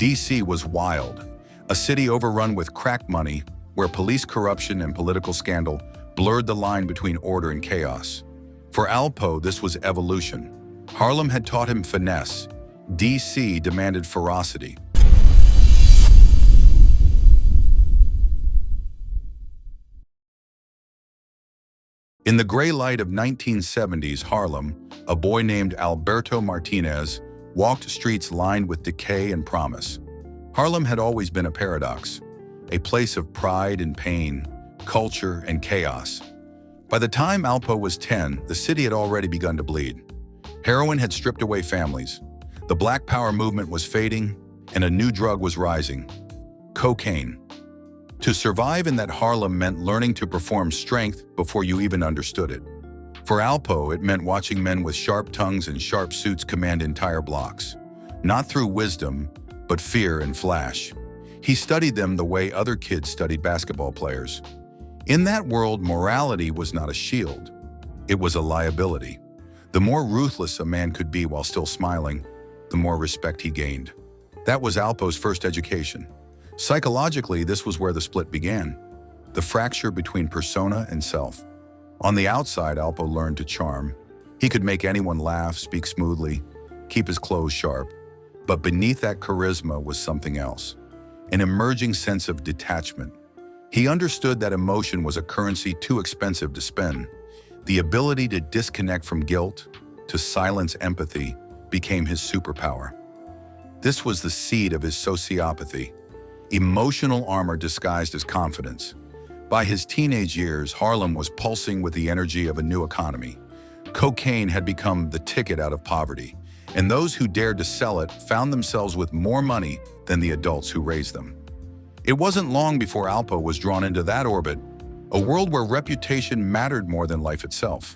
DC was wild, a city overrun with crack money, where police corruption and political scandal blurred the line between order and chaos. For Alpo, this was evolution. Harlem had taught him finesse. DC demanded ferocity. In the gray light of 1970s Harlem, a boy named Alberto Martinez walked streets lined with decay and promise. Harlem had always been a paradox, a place of pride and pain, culture and chaos. By the time Alpo was 10, the city had already begun to bleed. Heroin had stripped away families. The Black Power movement was fading, and a new drug was rising: cocaine. To survive in that Harlem meant learning to perform strength before you even understood it. For Alpo, it meant watching men with sharp tongues and sharp suits command entire blocks. Not through wisdom, but fear and flash. He studied them the way other kids studied basketball players. In that world, morality was not a shield. It was a liability. The more ruthless a man could be while still smiling, the more respect he gained. That was Alpo's first education. Psychologically, this was where the split began, the fracture between persona and self. On the outside, Alpo learned to charm. He could make anyone laugh, speak smoothly, keep his clothes sharp. But beneath that charisma was something else, an emerging sense of detachment. He understood that emotion was a currency too expensive to spend. The ability to disconnect from guilt, to silence empathy, became his superpower. This was the seed of his sociopathy. Emotional armor disguised as confidence. By his teenage years, Harlem was pulsing with the energy of a new economy. Cocaine had become the ticket out of poverty, and those who dared to sell it found themselves with more money than the adults who raised them. It wasn't long before Alpo was drawn into that orbit, a world where reputation mattered more than life itself.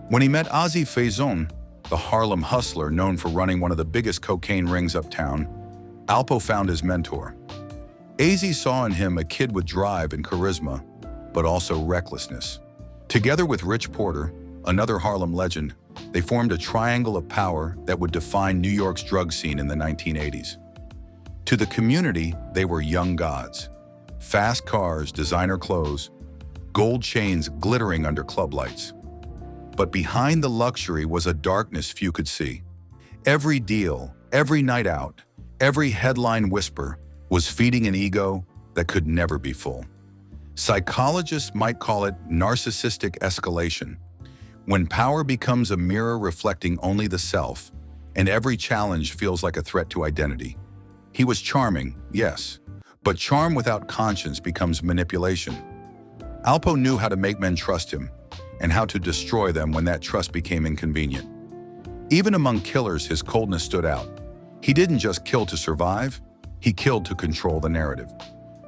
When he met Ozzy Faison, the Harlem hustler known for running one of the biggest cocaine rings uptown, Alpo found his mentor. AZ saw in him a kid with drive and charisma, but also recklessness. Together with Rich Porter, another Harlem legend, they formed a triangle of power that would define New York's drug scene in the 1980s. To the community, they were young gods. Fast cars, designer clothes, gold chains glittering under club lights. But behind the luxury was a darkness few could see. Every deal, every night out, every headline whisper was feeding an ego that could never be full. Psychologists might call it narcissistic escalation, when power becomes a mirror reflecting only the self, and every challenge feels like a threat to identity. He was charming, yes, but charm without conscience becomes manipulation. Alpo knew how to make men trust him, and how to destroy them when that trust became inconvenient. Even among killers, his coldness stood out. He didn't just kill to survive, he killed to control the narrative.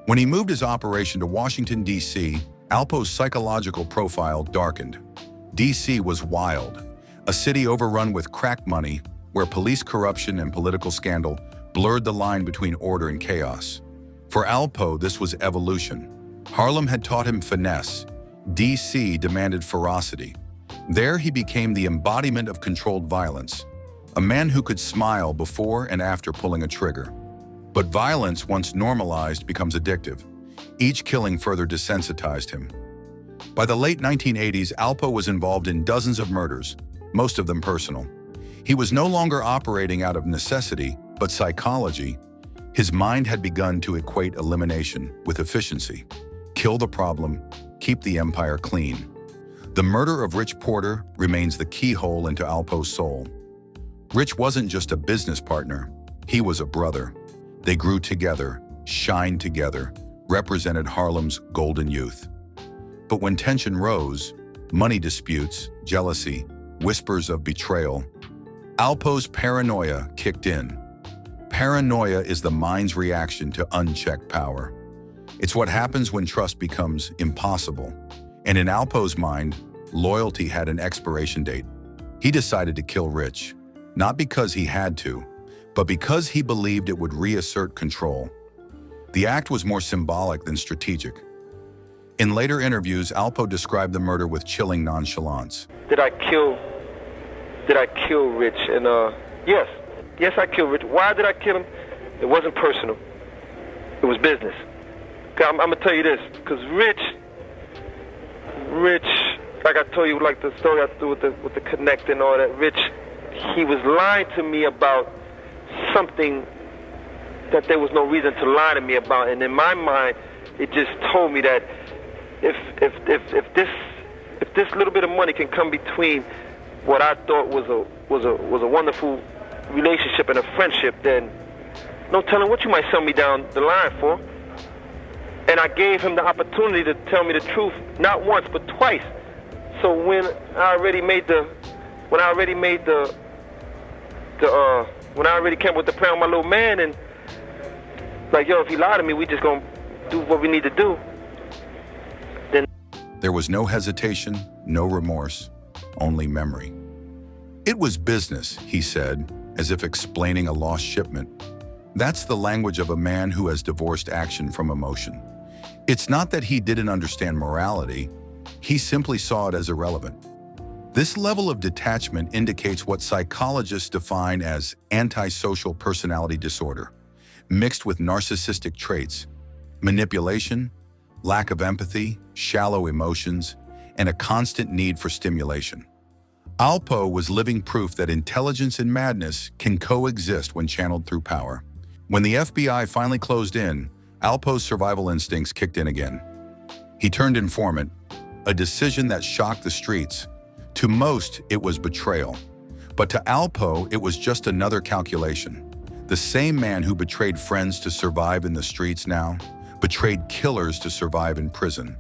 When he moved his operation to Washington, D.C., Alpo's psychological profile darkened. D.C. was wild, a city overrun with crack money, where police corruption and political scandal blurred the line between order and chaos. For Alpo, this was evolution. Harlem had taught him finesse. D.C. demanded ferocity. There he became the embodiment of controlled violence, a man who could smile before and after pulling a trigger. But violence, once normalized, becomes addictive. Each killing further desensitized him. By the late 1980s, Alpo was involved in dozens of murders, most of them personal. He was no longer operating out of necessity, but psychology. His mind had begun to equate elimination with efficiency. Kill the problem, keep the empire clean. The murder of Rich Porter remains the keyhole into Alpo's soul. Rich wasn't just a business partner, he was a brother. They grew together, shined together, represented Harlem's golden youth. But when tension rose, money disputes, jealousy, whispers of betrayal, Alpo's paranoia kicked in. Paranoia is the mind's reaction to unchecked power. It's what happens when trust becomes impossible. And in Alpo's mind, loyalty had an expiration date. He decided to kill Rich, not because he had to, but because he believed it would reassert control. The act was more symbolic than strategic. In later interviews, Alpo described the murder with chilling nonchalance. Did I kill Rich? And yes, I killed Rich. Why did I kill him? It wasn't personal. It was business. I'm gonna tell you this, because Rich, like I told you, like the story I threw with the connect and all that. Rich, he was lying to me about something that there was no reason to lie to me about, and in my mind, it just told me that if this little bit of money can come between what I thought was a wonderful relationship and a friendship, then no telling what you might sell me down the line for. And I gave him the opportunity to tell me the truth, not once but twice. So when I already came with the plan with my little man, and like, yo, if he lied to me, we just gonna do what we need to do. Then there was no hesitation, no remorse, only memory. It was business, he said, as if explaining a lost shipment. That's the language of a man who has divorced action from emotion. It's not that he didn't understand morality, he simply saw it as irrelevant. This level of detachment indicates what psychologists define as antisocial personality disorder, mixed with narcissistic traits, manipulation, lack of empathy, shallow emotions, and a constant need for stimulation. Alpo was living proof that intelligence and madness can coexist when channeled through power. When the FBI finally closed in, Alpo's survival instincts kicked in again. He turned informant, a decision that shocked the streets. To most, it was betrayal. But to Alpo, it was just another calculation. The same man who betrayed friends to survive in the streets now betrayed killers to survive in prison.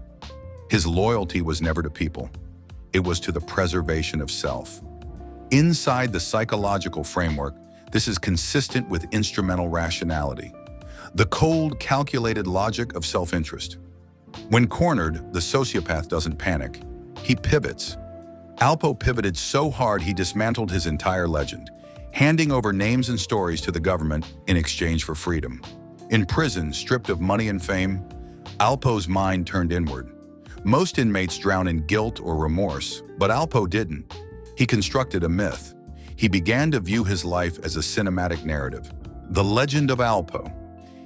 His loyalty was never to people. It was to the preservation of self. Inside the psychological framework, this is consistent with instrumental rationality, the cold, calculated logic of self-interest. When cornered, the sociopath doesn't panic. He pivots. Alpo pivoted so hard he dismantled his entire legend, handing over names and stories to the government in exchange for freedom. In prison, stripped of money and fame, Alpo's mind turned inward. Most inmates drown in guilt or remorse, but Alpo didn't. He constructed a myth. He began to view his life as a cinematic narrative. The legend of Alpo.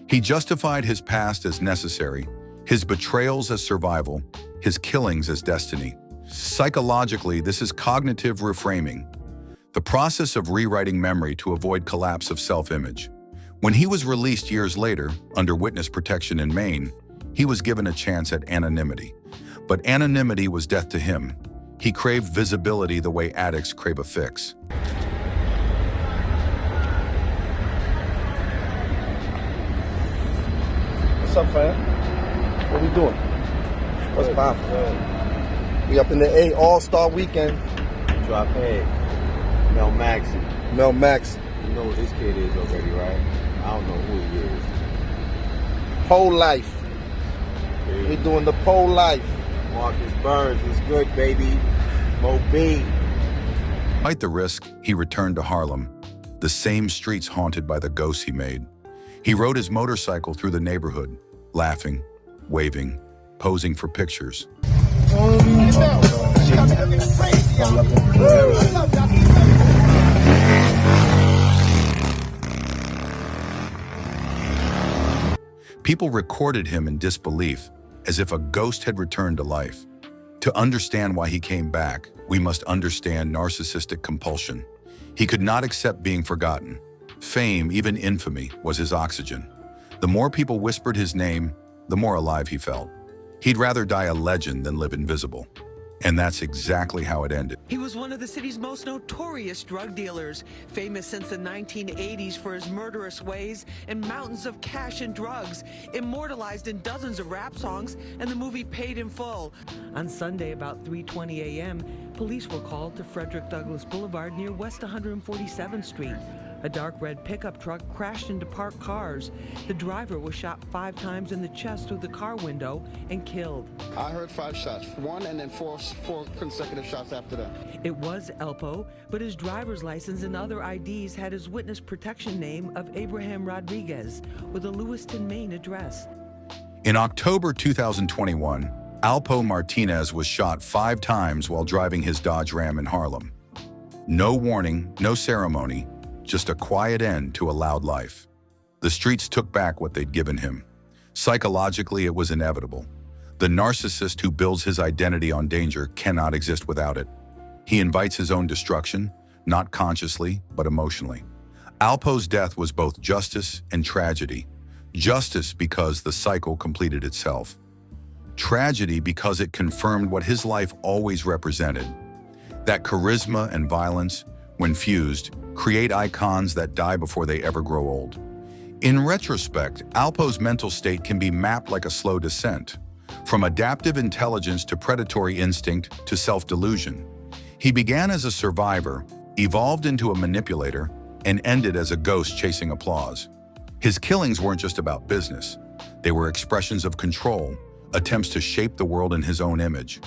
He justified his past as necessary, his betrayals as survival, his killings as destiny. Psychologically, this is cognitive reframing, the process of rewriting memory to avoid collapse of self-image. When he was released years later, under witness protection in Maine, he was given a chance at anonymity. But anonymity was death to him. He craved visibility the way addicts crave a fix. What's up, fam? What we doing? What's poppin'? We up in the A All-Star Weekend. Drop head. Mel Maxey. Mel Maxey. You know what this kid is already, right? I don't know who he is. Pole Life. Yeah. We doing the Pole Life. Marcus Burns was good, baby. Mo B. Despite the risk, he returned to Harlem, the same streets haunted by the ghosts he made. He rode his motorcycle through the neighborhood, laughing, waving, posing for pictures. People recorded him in disbelief, as if a ghost had returned to life. To understand why he came back, we must understand narcissistic compulsion. He could not accept being forgotten. Fame, even infamy, was his oxygen. The more people whispered his name, the more alive he felt. He'd rather die a legend than live invisible. And that's exactly how it ended. He was one of the city's most notorious drug dealers, famous since the 1980s for his murderous ways and mountains of cash and drugs, immortalized in dozens of rap songs and the movie Paid in Full. On Sunday, about 3:20 a.m., police were called to Frederick Douglass Boulevard near West 147th Street. A dark red pickup truck crashed into parked cars. The driver was shot 5 times in the chest through the car window and killed. I heard 5 shots, 1 and then four consecutive shots after that. It was Alpo, but his driver's license and other IDs had his witness protection name of Abraham Rodriguez with a Lewiston, Maine address. In October 2021, Alpo Martinez was shot 5 times while driving his Dodge Ram in Harlem. No warning, no ceremony, just a quiet end to a loud life. The streets took back what they'd given him. Psychologically, it was inevitable. The narcissist who builds his identity on danger cannot exist without it. He invites his own destruction, not consciously, but emotionally. Alpo's death was both justice and tragedy. Justice because the cycle completed itself. Tragedy because it confirmed what his life always represented. That charisma and violence, when fused, create icons that die before they ever grow old. In retrospect, Alpo's mental state can be mapped like a slow descent, from adaptive intelligence to predatory instinct to self-delusion. He began as a survivor, evolved into a manipulator, and ended as a ghost chasing applause. His killings weren't just about business. They were expressions of control, attempts to shape the world in his own image.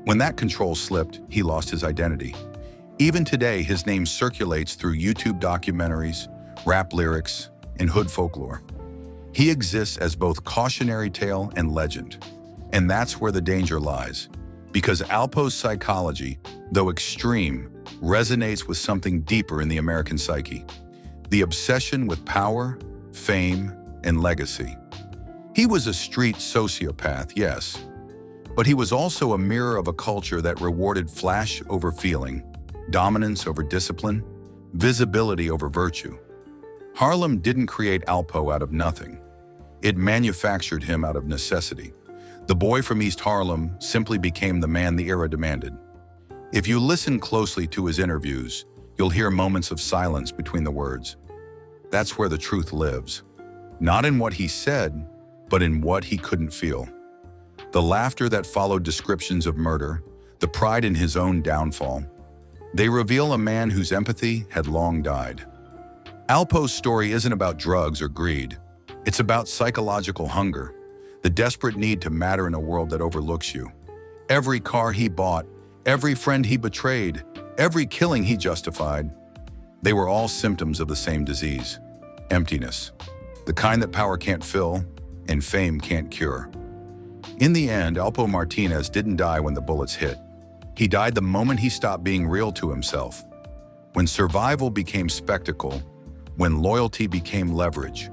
When that control slipped, he lost his identity. Even today, his name circulates through YouTube documentaries, rap lyrics, and hood folklore. He exists as both cautionary tale and legend. And that's where the danger lies. Because Alpo's psychology, though extreme, resonates with something deeper in the American psyche. The obsession with power, fame, and legacy. He was a street sociopath, yes, but he was also a mirror of a culture that rewarded flash over feeling, dominance over discipline, visibility over virtue. Harlem didn't create Alpo out of nothing. It manufactured him out of necessity. The boy from East Harlem simply became the man the era demanded. If you listen closely to his interviews, you'll hear moments of silence between the words. That's where the truth lives. Not in what he said, but in what he couldn't feel. The laughter that followed descriptions of murder, the pride in his own downfall. They reveal a man whose empathy had long died. Alpo's story isn't about drugs or greed. It's about psychological hunger, the desperate need to matter in a world that overlooks you. Every car he bought, every friend he betrayed, every killing he justified, they were all symptoms of the same disease, emptiness, the kind that power can't fill and fame can't cure. In the end, Alpo Martinez didn't die when the bullets hit. He died the moment he stopped being real to himself. When survival became spectacle, when loyalty became leverage,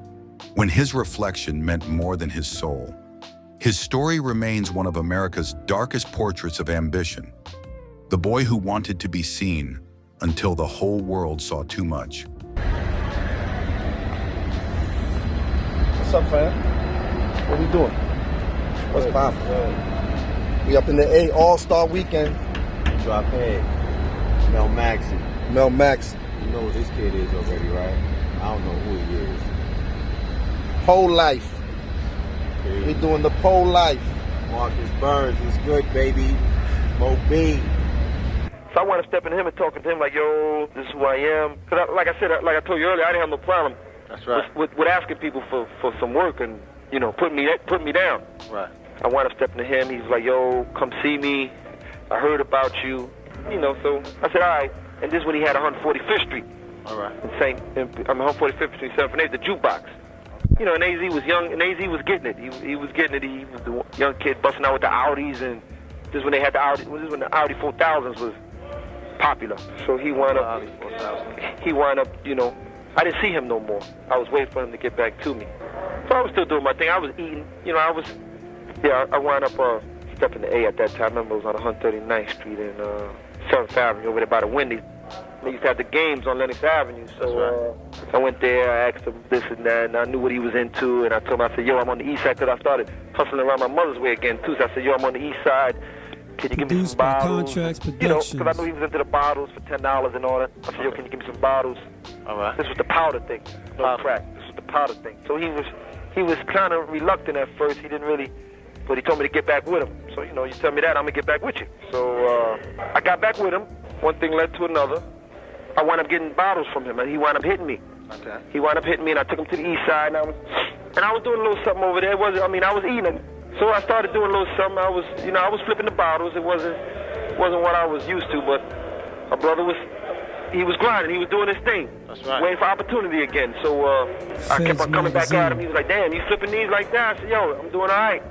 when his reflection meant more than his soul. His story remains one of America's darkest portraits of ambition. The boy who wanted to be seen until the whole world saw too much. What's up, fam? What we doing? What's poppin'? We up in the A All-Star Weekend. Drop head. Mel Maxey. Mel Maxey. You know what this kid is already, right? I don't know who he is. Pole life. Okay. We doing the pole life. Marcus Burns is good, baby. Mo B. So I want to step in him and talking to him like, yo, this is who I am. Because like I said, like I told you earlier, I didn't have no problem. That's right. With asking people for some work and, you know, put me down. Right. I wound up stepping to him. He's like, yo, come see me. I heard about you. You know, so I said, all right. And this is when he had 145th Street. All right. I'm 145th Street, San Fernando, the jukebox. You know, and AZ was young, and AZ was getting it. He was getting it. He was the young kid busting out with the Audis, and this is when they had the Audi. This is when the Audi 4000s was popular. So he wound up, you know, I didn't see him no more. I was waiting for him to get back to me. So I was still doing my thing. I was eating, you know, I wound up stepping to A at that time. I remember it was on 139th Street and 7th Avenue over there by the Wendy's. They used to have the games on Lenox Avenue, so I went there, I asked him this and that, and I knew what he was into, and I told him, I said, yo, I'm on the east side, because I started hustling around my mother's way again, too, so I said, yo, I'm on the east side, can you give me some bottles? You know, because I knew he was into the bottles for $10 and all that. I said, yo, can you give me some bottles? All right. This was the powder thing, no crack. This was the powder thing. So he was kind of reluctant at first, he didn't really, but he told me to get back with him. So, you know, you tell me that, I'm going to get back with you. So I got back with him, one thing led to another. I wound up getting bottles from him, and he wound up hitting me. Okay. He wound up hitting me, and I took him to the east side, and I was doing a little something over there. I was eating. So I started doing a little something. I was flipping the bottles. It wasn't what I was used to, but my brother was grinding. He was doing his thing. That's right. Waiting for opportunity again. So I kept on coming back at him. He was like, damn, you flipping these like that? I said, yo, I'm doing all right.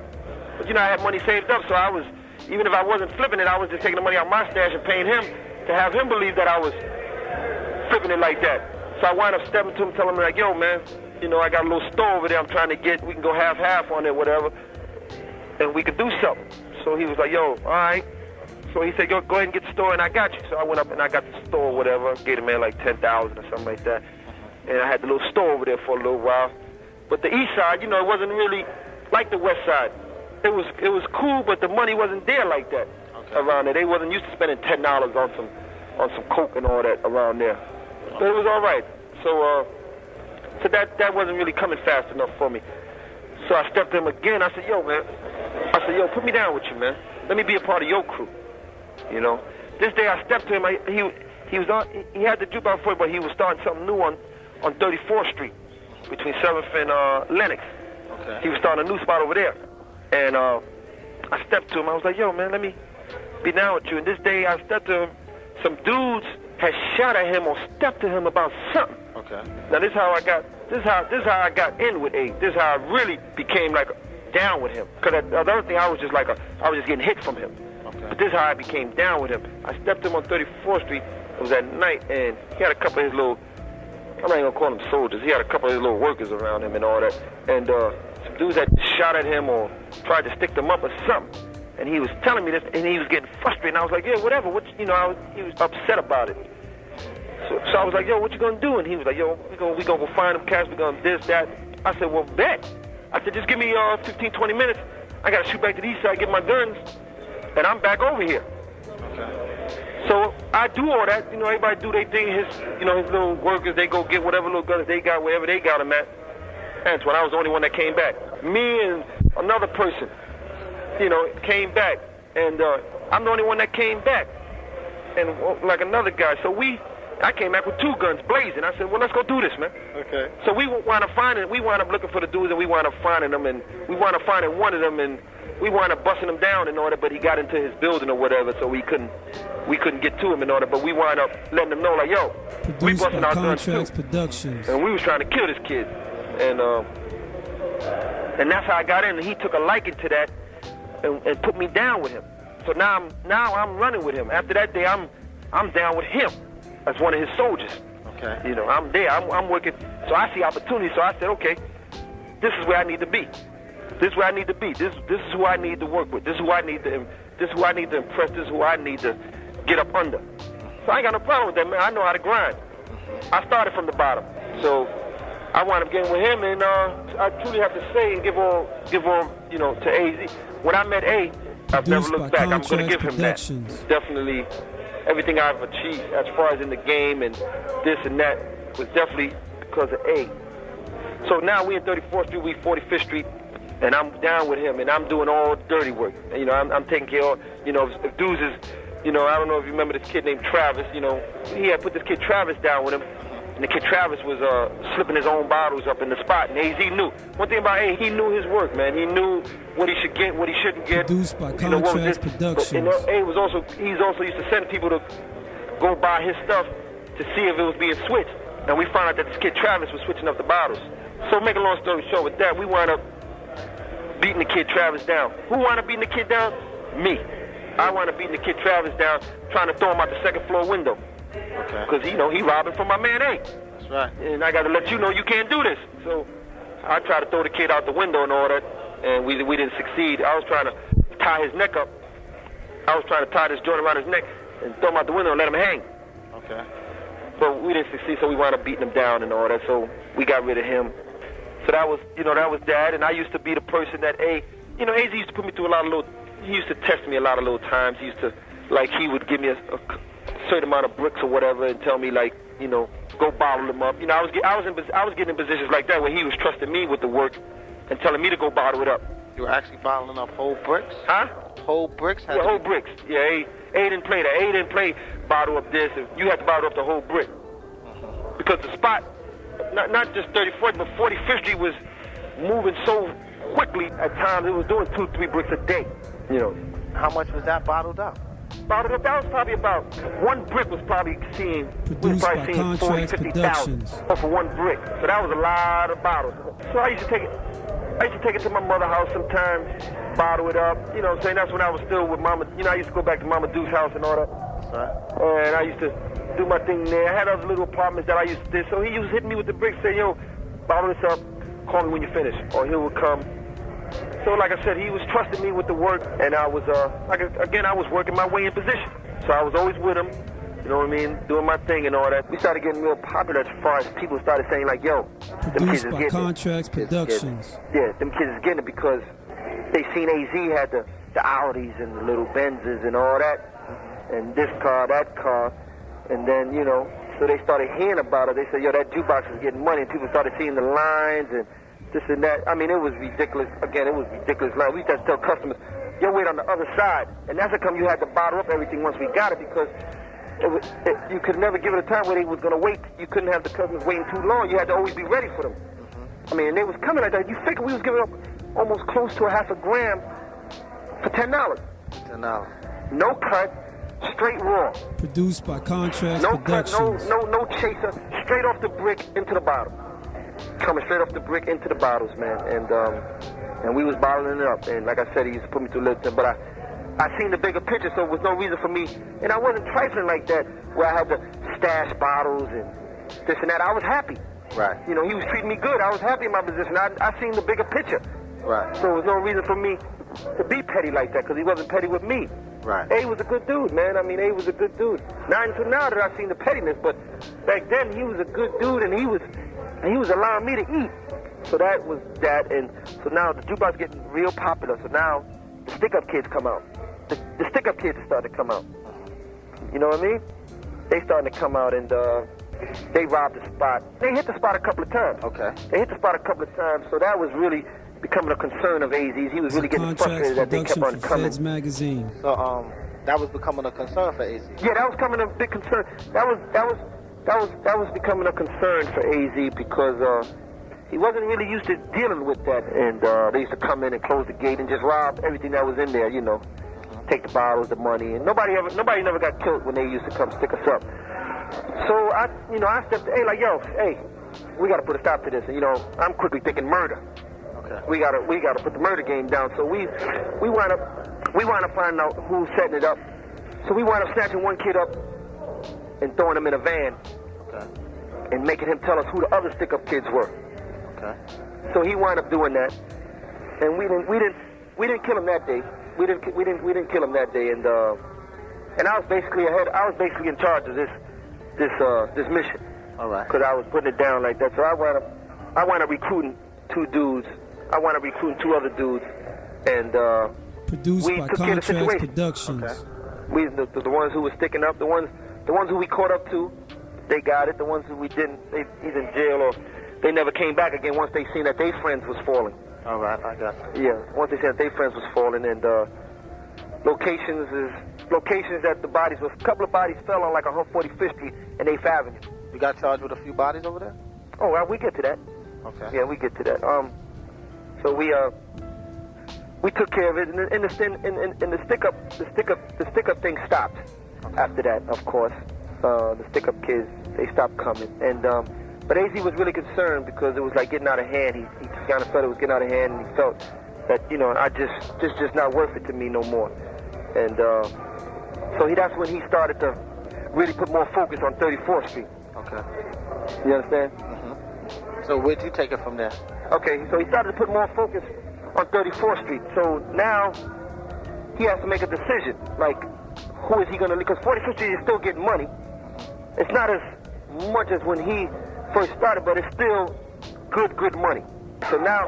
But, you know, I had money saved up, so even if I wasn't flipping it, I was just taking the money out of my stash and paying him to have him believe that I was flipping it like that. So I wound up stepping to him, telling him like, yo, man, You know, I got a little store over there I'm trying to get. We can go half-half on it, whatever, and we could do something. So he was like, yo, all right. So he said, go ahead and get the store, and I got you. So I went up and I got the store, whatever. Gave the man like $10,000 or something like that. And I had the little store over there for a little while. But the east side, you know, it wasn't really like the west side. It was cool, but the money wasn't there like that around there. They wasn't used to spending $10 on some coke and all that around there. But it was all right. So that wasn't really coming fast enough for me. So I stepped to him again. I said, yo, man. I said, yo, put me down with you, man. Let me be a part of your crew. You know. This day I stepped to him. He had the jukebox for it, but he was starting something new on 34th Street between 7th and Lenox. Okay. He was starting a new spot over there. And I stepped to him. I was like, yo, man, let me be down with you. And this day I stepped to him. Some dudes had shot at him or stepped to him about something. Okay. Now this is how I got in with A. This is how I really became like down with him. Because the other thing I was just getting hit from him. Okay. But this is how I became down with him. I stepped to him on 34th Street. It was at night, and he had a couple of his little, I'm not even gonna call them soldiers. He had a couple of his little workers around him and all that. And some dudes had shot at him or tried to stick them up or something. And he was telling me this, and he was getting frustrated. And I was like, yeah, whatever. He was upset about it. So I was like, yo, what you gonna do? And he was like, yo, we gonna go find them cats. We gonna this, that. I said, well, bet. I said, just give me 15, 20 minutes. I gotta shoot back to the east side, get my guns, and I'm back over here. Okay. So I do all that. You know, everybody do their thing. His little workers, they go get whatever little guns they got, wherever they got them at. And when I was the only one that came back. Me and another person, came back. And I'm the only one that came back. And like another guy. So I came back with 2 guns blazing. I said, well, let's go do this, man. Okay. So we wound up looking for the dudes, and we wound up finding them, and we wound up finding one of them, and we wound up busting him down in order, but he got into his building or whatever, so we couldn't get to him in order, but we wound up letting them know, like, yo, we busting our guns too. Productions. And we was trying to kill this kid. And that's how I got in, and he took a liking to that and put me down with him. So now I'm running with him. After that day, I'm down with him as one of his soldiers. Okay. I'm there. I'm working. So I see opportunity. So I said, okay, this is where I need to be. This is where I need to be. This is who I need to work with. This is who I need to impress. This is who I need to get up under. So I ain't got no problem with that, man. I know how to grind. I started from the bottom. So I wound up getting with him, and I truly have to say and give all to AZ. When I met A, I've never looked back. I'm going to give him that. Definitely. Everything I've achieved as far as in the game and this and that was definitely because of A. So now we in 34th Street, we 45th Street, and I'm down with him, and I'm doing all dirty work. I'm taking care of, if dudes is, I don't know if you remember this kid named Travis, he had put this kid Travis down with him, and the kid Travis was slipping his own bottles up in the spot, and AZ knew. One thing about A, he knew his work, man. He knew what he should get, what he shouldn't get. Produced by Contrast Productions. But, he's also used to send people to go buy his stuff to see if it was being switched. And we found out that this kid Travis was switching up the bottles. So make a long story short with that, we wound up beating the kid Travis down. Who wound up beating the kid down? Me. I wound up beating the kid Travis down, trying to throw him out the second floor window. Okay. Because, he robbing from my man A. That's right. And I got to let you know you can't do this. So I tried to throw the kid out the window and all that, and we didn't succeed. I was trying to tie his neck up. I was trying to tie this joint around his neck and throw him out the window and let him hang. Okay. But we didn't succeed, so we wound up beating him down and all that, so we got rid of him. So that was that, and I used to be the person that AZ used to put me through he used to test me a lot of little times. He used to, he would give me a certain amount of bricks or whatever and tell me, go bottle them up. I was getting in positions like that where he was trusting me with the work and telling me to go bottle it up. You were actually bottling up whole bricks? Huh? Whole bricks? Yeah, whole bricks. Yeah, A didn't play that. A didn't play bottle up this. You had to bottle up the whole brick. Because the spot, not just 34th, but 45th Street was moving so quickly at times. It was doing 2-3 bricks a day. How much was that bottled up? Bottled up, that was probably about, one brick was probably seeing 40,000, 50,000 for one brick. So that was a lot of bottles. So I used to take it to my mother's house sometimes, bottle it up. You know what I'm saying? That's when I was still with Mama. I used to go back to Mama Duke's house and all that. Right. And I used to do my thing there. I had other little apartments that I used to do. So he was hitting me with the bricks, saying, yo, bottle this up, call me when you finish, or he would come. So like I said, he was trusting me with the work, and I was, I was working my way in position. So I was always with him, you know what I mean, doing my thing and all that. We started getting real popular as far as people started saying like, yo, them kids is getting Contracts it. Productions. Yeah, them kids is getting it because they seen AZ had the Audis and the little Benzes and all that, and this car, that car, and then, you know, so they started hearing about it. They said, yo, that jukebox is getting money, and people started seeing the lines and this and that. I mean, it was ridiculous. Again, it was ridiculous. Like, we used to tell customers, yo, wait on the other side. And that's how come you had to bottle up everything once we got it, because you could never give it a time where they was going to wait. You couldn't have the customers waiting too long. You had to always be ready for them. I mean, and they was coming like that. You figure we was giving up almost close to a half a gram for $10. $10. No cut, straight raw. Produced by Contracts No Productions. cut, no chaser, straight off the brick into the bottle. Coming straight off the brick into the bottles, man. And we was bottling it up. And like I said, he used to put me through little thing. But I seen the bigger picture, so there was no reason for me. And I wasn't trifling like that, where I had to stash bottles and this and that. I was happy. Right. You know, he was treating me good. I was happy in my position. I seen the bigger picture. Right. So there was no reason for me to be petty like that, because he wasn't petty with me. Right. A was a good dude, man. I mean, A was a good dude. Not until now that I seen the pettiness, but back then he was a good dude, and he was allowing me to eat. So that was that, and so now the jukebox getting real popular. So now the stick-up kids come out. The stick-up kids started to come out. You know what I mean? They starting to come out, and they robbed the spot. They hit the spot a couple of times. Okay. They hit the spot a couple of times, so that was really becoming a concern of AZ's. He was really getting frustrated that they kept on coming. Feds Magazine. So that was becoming a concern for AZ. Yeah, that was becoming a big concern. That was becoming a concern for AZ, because he wasn't really used to dealing with that. And they used to come in and close the gate and just rob everything that was in there, you know. Take the bottles, the money, and nobody never got killed when they used to come stick us up. So I stepped, like, yo, hey, we got to put a stop to this. And, you know, I'm quickly thinking murder. Okay. We gotta put the murder game down. So we wind up finding out who's setting it up. So we wind up snatching one kid up and throwing him in a van. Okay. And making him tell us who the other stick-up kids were. Okay. So he wound up doing that, and we didn't kill him that day. We didn't kill him that day, and I was basically in charge of this mission. All right. Because I was putting it down like that. So I wound up recruiting two dudes. I wound up recruiting two other dudes, and Produced we by took care of the Contracts situation. Productions. Okay. We the ones who were sticking up, the ones who we caught up to, they got it. The ones who we didn't, they either in jail or they never came back again once they seen that their friends was falling. All right, I got you. Yeah, once they seen that their friends was falling, and locations that the bodies was, a couple of bodies fell on like 145th Street and 8th Avenue. You got charged with a few bodies over there? Oh, well, we get to that. Okay. Yeah, we get to that. So we took care of it, and the stick up thing stopped. Okay. After that, of course, the stick up kids, they stopped coming, and but AZ was really concerned because it was like getting out of hand. He kind of felt it was getting out of hand, and he felt that, you know, just not worth it to me no more, and so that's when he started to really put more focus on 34th Street. Okay. You understand? Mm-hmm. So where'd you take it from there? Okay, so he started to put more focus on 34th Street. So now he has to make a decision. Like, who is he going to, because 45th Street is still getting money. It's not as much as when he first started, but it's still good money. So now,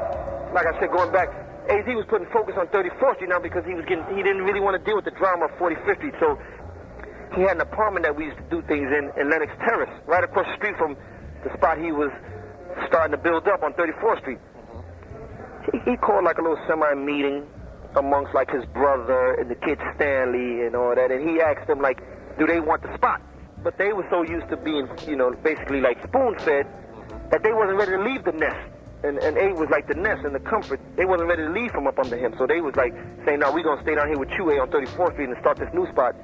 like I said, going back, AZ was putting focus on 34th Street now because he didn't really want to deal with the drama of 45th Street. So he had an apartment that we used to do things in Lenox Terrace, right across the street from the spot he was starting to build up on 34th Street. He called like a little semi-meeting amongst like his brother and the kid Stanley and all that, and he asked them like, do they want the spot? But they were so used to being, you know, basically like spoon-fed that they wasn't ready to leave the nest. And A was like the nest and the comfort. They wasn't ready to leave from up under him. So they was like saying, no, we're going to stay down here with you, A, on 34th Street and start this new spot.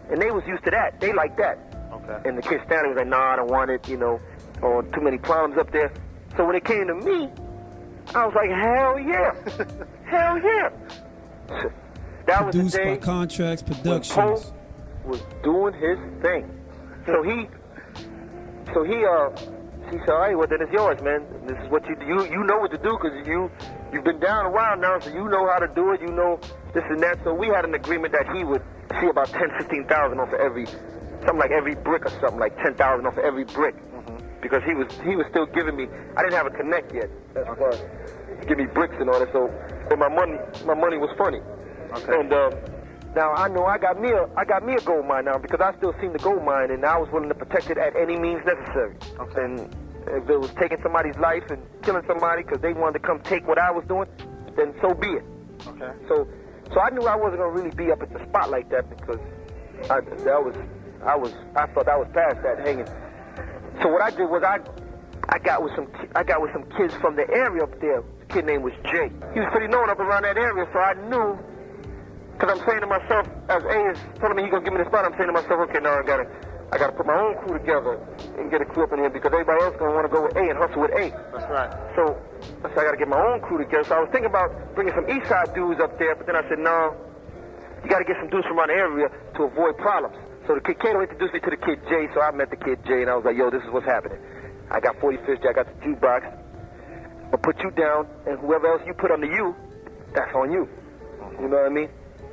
And they was used to that. They liked that. Okay. And the kid Stanley was like, nah, I don't want it, you know, or too many problems up there. So when it came to me, I was like, hell yeah. Hell yeah. That was the Produced day by Contracts when Productions. Poe was doing his thing. So he She said, all right, well, then it's yours, man. This is what you do. You know what to do because you've been down a while now, so you know how to do it. You know this and that. So we had an agreement that he would see about 10,000, 15,000 off of something like every brick or something, like 10,000 off of every brick. Because he was still giving me, I didn't have a connect yet. That's why he give me bricks and all that. So my money was funny. Okay. And now I know I got me a gold mine now because I still seen the gold mine and I was willing to protect it at any means necessary. Okay. And if it was taking somebody's life and killing somebody because they wanted to come take what I was doing, then so be it. Okay. So I knew I wasn't gonna really be up at the spot like that because I thought I was past that hanging. So what I did was I got with some kids from the area up there. The kid name was Jay. He was pretty known up around that area, so I knew. Because I'm saying to myself, as A is telling me he's gonna give me the spot, I'm saying to myself, okay, now I gotta put my own crew together and get a crew up in here because everybody else gonna want to go with A and hustle with A. That's right. So I gotta get my own crew together. So I was thinking about bringing some East Side dudes up there, but then I said, no, you gotta get some dudes from around the area to avoid problems. So the kid Kato introduced me to the kid Jay, so I met the kid Jay, and I was like, yo, this is what's happening. I got 40-50, I got the jukebox. I'll put you down, and whoever else you put under you, that's on you. You know what I mean?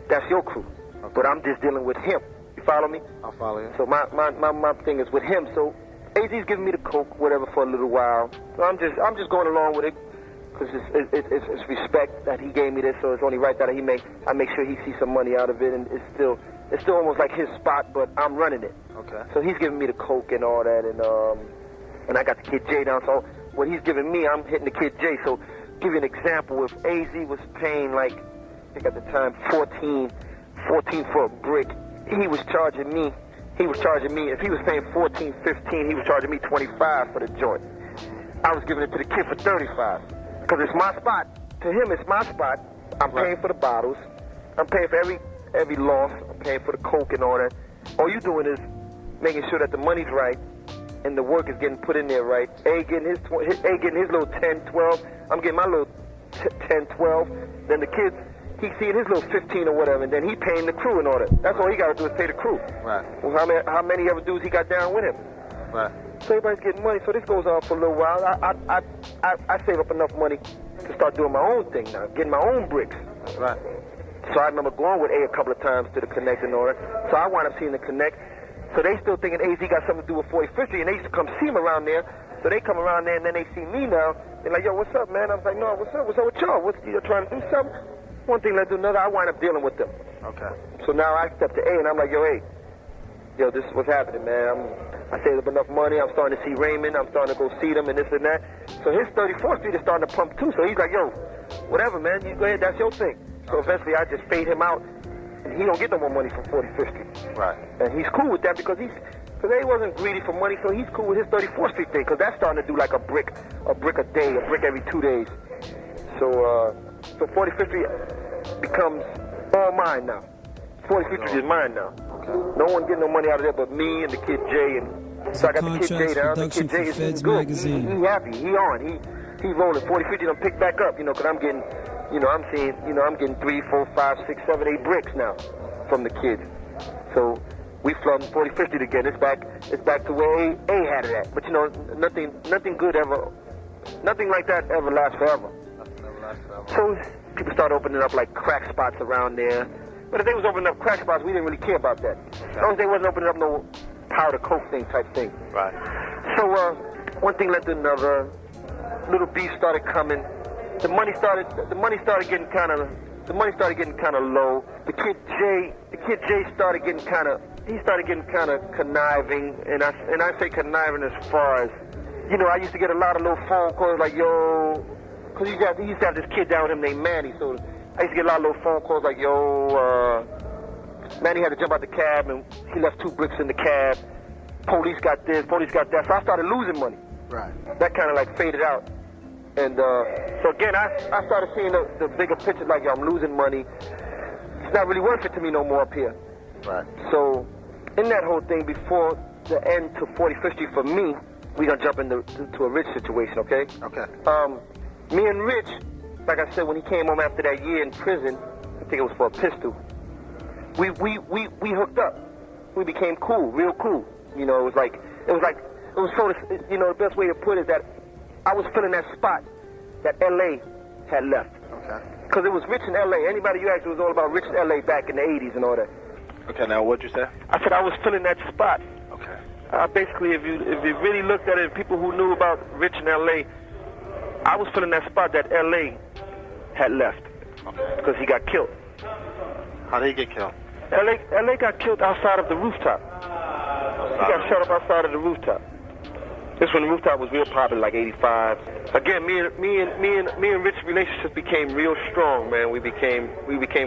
That's your crew. Okay. But I'm just dealing with him. You follow me? I'll follow you. So my thing is with him. So AZ's giving me the coke, whatever, for a little while. So I'm just going along with it because it's respect that he gave me this. So it's only right that I make sure he sees some money out of it, and it's still almost like his spot, but I'm running it. Okay. So he's giving me the coke and all that, and I got the kid Jay down. So what he's giving me, I'm hitting the kid Jay. So give you an example. If AZ was paying like, I think at the time 14 for a brick, he was charging me. If he was paying 14, 15, he was charging me 25 for the joint. I was giving it to the kid for 35 because it's my spot. To him, it's my spot. I'm paying for the bottles. I'm paying for every loss. I'm paying for the coke and all that. All you doing is making sure that the money's right and the work is getting put in there right. A getting his little 10, 12. I'm getting my little 10, 12. Then the kids, he seeing his little 15 or whatever, and then he paying the crew and all that. That's all he got to do is pay the crew. Right. Well, how many other dudes he got down with him? Right. So everybody's getting money. So this goes on for a little while. I save up enough money to start doing my own thing now, getting my own bricks. Right. So I remember going with A a couple of times to the Connect and all that. So I wound up seeing the Connect. So they still thinking AZ got something to do with 45th Street, and they used to come see him around there. So they come around there, and then they see me now. They're like, yo, what's up, man? I was like, no, what's up? What's up with y'all? You trying to do something? One thing led to another. I wind up dealing with them. Okay. So now I step to A, and I'm like, yo, this is what's happening, man. I saved up enough money. I'm starting to see Raymond. I'm starting to go see them and this and that. So his 34th Street is starting to pump too. So he's like, yo, whatever, man. You go ahead. That's your thing. So eventually I just fade him out, and he don't get no more money from 45th Street. Right. And he's cool with that because he wasn't greedy for money, so he's cool with his 34th Street thing because that's starting to do like a brick a day, a brick every 2 days. So 45th Street becomes all mine now. 45th Street is mine now. Okay. No one getting no money out of there but me and the kid Jay. And so I got the kid Jay down. The kid Jay is good. He happy. He on. He rolling. 40-50 done pick back up, because I'm getting, I'm seeing, I'm getting 3, 4, 5, 6, 7, 8 bricks now from the kids. So we flooding 40-50 again. It's back to where A had it at. But nothing good ever, nothing like that ever lasts forever. So people started opening up like crack spots around there. But if they was opening up crack spots, we didn't really care about that. As long as they wasn't opening up no powder coke thing type thing. Right. So one thing led to another. Little beef started coming. The money started getting kind of low. The kid Jay started getting kind of conniving, and I say conniving as far as, I used to get a lot of little phone calls like, yo, because he used to have this kid down with him named Manny, so I used to get a lot of little phone calls like, yo, Manny had to jump out the cab, and he left 2 bricks in the cab. Police got this, police got that, so I started losing money. Right. That kind of like faded out. And so again, I started seeing the bigger picture, like, yo, I'm losing money. It's not really worth it to me no more up here. Right. So in that whole thing, before the end to 45th Street for me, we're going to jump into a Rich situation, okay? Okay. Me and Rich, like I said, when he came home after that year in prison, I think it was for a pistol, we hooked up. We became cool, real cool. It was like it was so, you know, the best way to put it is that I was filling that spot that L.A. had left. Okay. Because it was rich in L.A. Anybody you asked, it was all about rich in L.A. back in the 80s and all that. Okay, now what'd you say? I said I was filling that spot. Okay. Basically, if you really looked at it, people who knew about rich in L.A., I was filling that spot that L.A. had left. Okay. Because he got killed. How did he get killed? L.A. got killed outside of the rooftop. He got shot up outside of the rooftop. This when the rooftop was real popular, like 85. Again, me and Rich's relationship became real strong, man. We became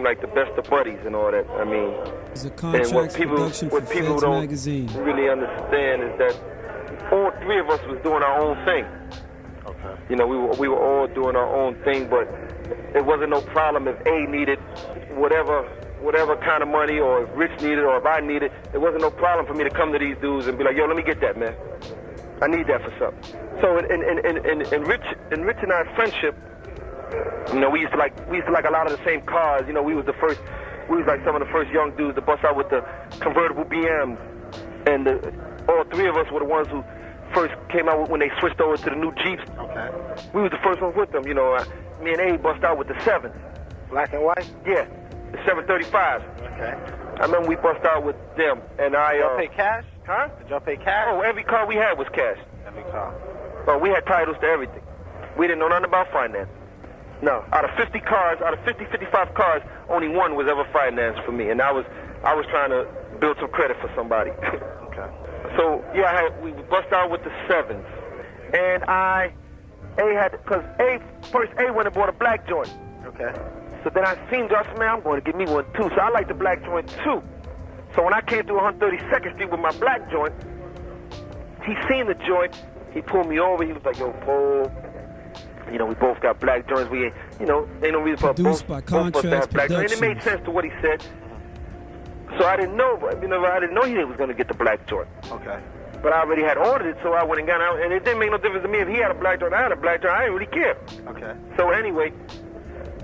like the best of buddies and all that. I mean, It's a contract production for Feds don't magazine. really understand is that all three of us was doing our own thing. Okay. You know, we were all doing our own thing, but it wasn't no problem if A needed whatever kind of money, or if Rich needed, or if I needed. It wasn't no problem for me to come to these dudes and be like, yo, let me get that, man. I need that for something. So in Rich and I's friendship, you know, we used to like a lot of the same cars. You know, we was like some of the first young dudes to bust out with the convertible BMs, and all three of us were the ones who first came out when they switched over to the new Jeeps. Okay. We was the first ones with them. You know, me and A bust out with the 7s. Black and white? Yeah, the 735s. Okay. I remember we bust out with them, and I. Did y'all pay cash? Huh? Did y'all pay cash? Oh, every car we had was cash. Every car. But we had titles to everything. We didn't know nothing about finance. No. Out of 50 cars, out of 50, 55 cars, only one was ever financed for me, and I was trying to build some credit for somebody. Okay. So yeah, we bust out with the 7s, and because first A went and bought a black joint. Okay. So then I seen Josh, man, I'm going to get me one too. So I like the black joint too. So when I came through 132nd Street with my black joint, he seen the joint. He pulled me over. He was like, yo, Paul, you know, we both got black joints. We ain't, you know, ain't no reason for both of us to have black joints. And it made sense to what he said. So I didn't know, I didn't know he was going to get the black joint. Okay. But I already had ordered it, so I went and got out. And it didn't make no difference to me if he had a black joint, I had a black joint. I didn't really care. Okay. So anyway,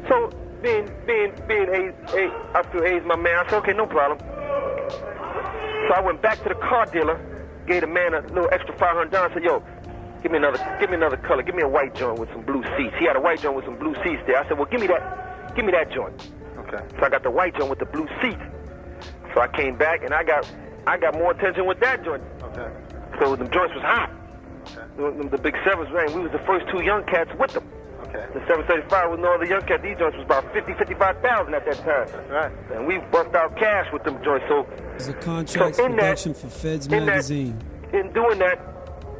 so being I feel A's my man. I said, okay, no problem. So I went back to the car dealer, gave the man a little extra $500. I said, yo, give me another color. Give me a white joint with some blue seats. He had a white joint with some blue seats there. I said, well, give me that joint. Okay. So I got the white joint with the blue seats. So I came back and I got more attention with that joint. Okay. So the joints was hot. Okay. The big 7s, man. We was the first two young cats with them. Okay. The 735 with no other young cat. These joints was about 55,000 at that time. That's right. And we bust out cash with them joints. So It's a contract production for Feds magazine. In doing that,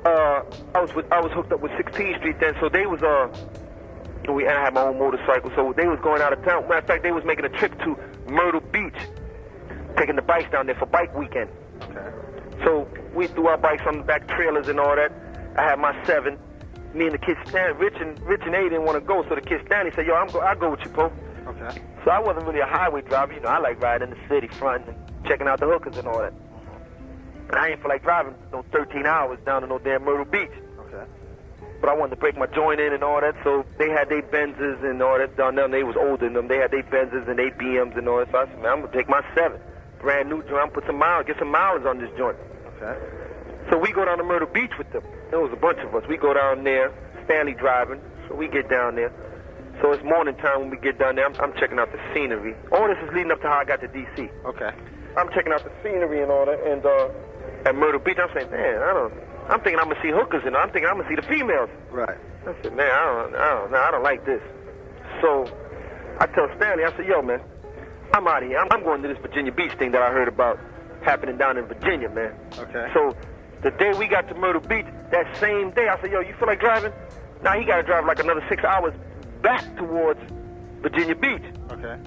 I was hooked up with 16th Street then. So they was and I had my own motorcycle. So they was going out of town. Matter of fact, they was making a trip to Myrtle Beach, taking the bikes down there for bike weekend. Okay. So we threw our bikes on the back trailers and all that. I had my 7. Me and the kid Stanley, Rich and A didn't want to go, so the kid Stanley said, yo, I'll go with you, Poe. Okay. So I wasn't really a highway driver. You know, I like riding in the city front and checking out the hookers and all that. And I ain't feel like driving no 13 hours down to no damn Myrtle Beach. Okay. But I wanted to break my joint in and all that, so they had their Benzes and all that down there. They was older than them. They had their Benzes and their BMs and all that. So I said, man, I'm going to take my 7. Brand new joint. I'm going to put some miles, get some mileage on this joint. Okay. So we go down to Myrtle Beach with them. There was a bunch of us. We go down there, Stanley driving, so we get down there. So it's morning time when we get down there. I'm checking out the scenery. All this is leading up to how I got to D.C. Okay. I'm checking out the scenery and all that, and at Myrtle Beach, I'm saying, man, I'm thinking I'm going to see hookers, and I'm thinking I'm going to see the females. Right. I said, man, I don't like this. So I tell Stanley, I said, yo, man, I'm out of here. I'm going to this Virginia Beach thing that I heard about happening down in Virginia, man. Okay. So the day we got to Myrtle Beach, that same day, I said, yo, you feel like driving? Now he got to drive like another 6 hours back towards Virginia Beach. Okay.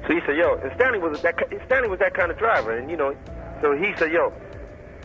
So he said, yo, and Stanley was that kind of driver, and you know, so he said, yo,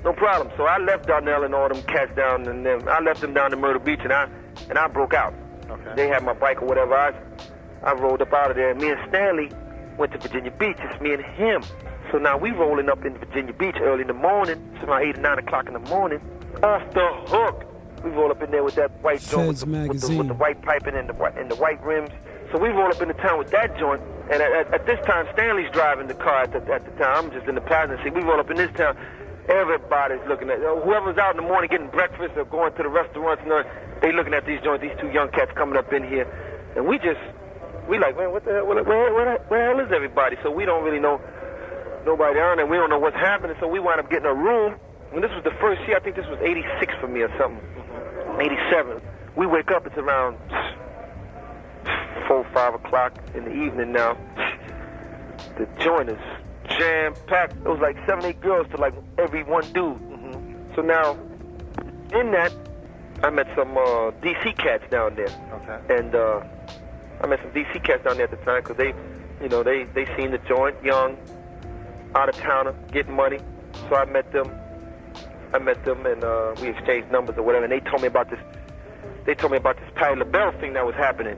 no problem. So I left Darnell and all them cats down, and then I left them down to Myrtle Beach, and I broke out. Okay. They had my bike or whatever. I rolled up out of there, and me and Stanley went to Virginia Beach. It's me and him. So now we rolling up in Virginia Beach early in the morning. It's around 8 or 9 o'clock in the morning. Off the hook. We roll up in there with that white joint with the white piping and the white rims. So we roll up in the town with that joint. And at this time, Stanley's driving the car at the time. I'm just in the passenger seat. We roll up in this town. Everybody's looking at, whoever's out in the morning getting breakfast or going to the restaurants, and they looking at these joints, these two young cats coming up in here. And we like, man, what the hell, where the hell is everybody? So we don't really know nobody down there. We don't know what's happening. So we wind up getting a room. And this was the first year, I think this was 86 for me or something, 87. We wake up, it's around 4, 5 o'clock in the evening now. The joint is jam-packed. It was like 7, 8 girls to like every one dude. So now, in that, I met some DC cats down there. Okay. And I met some DC cats down there at the time because they seen the joint, young, out-of-towner, getting money. So I met them and we exchanged numbers or whatever. And they told me about this. They told me about this Patti LaBelle thing that was happening,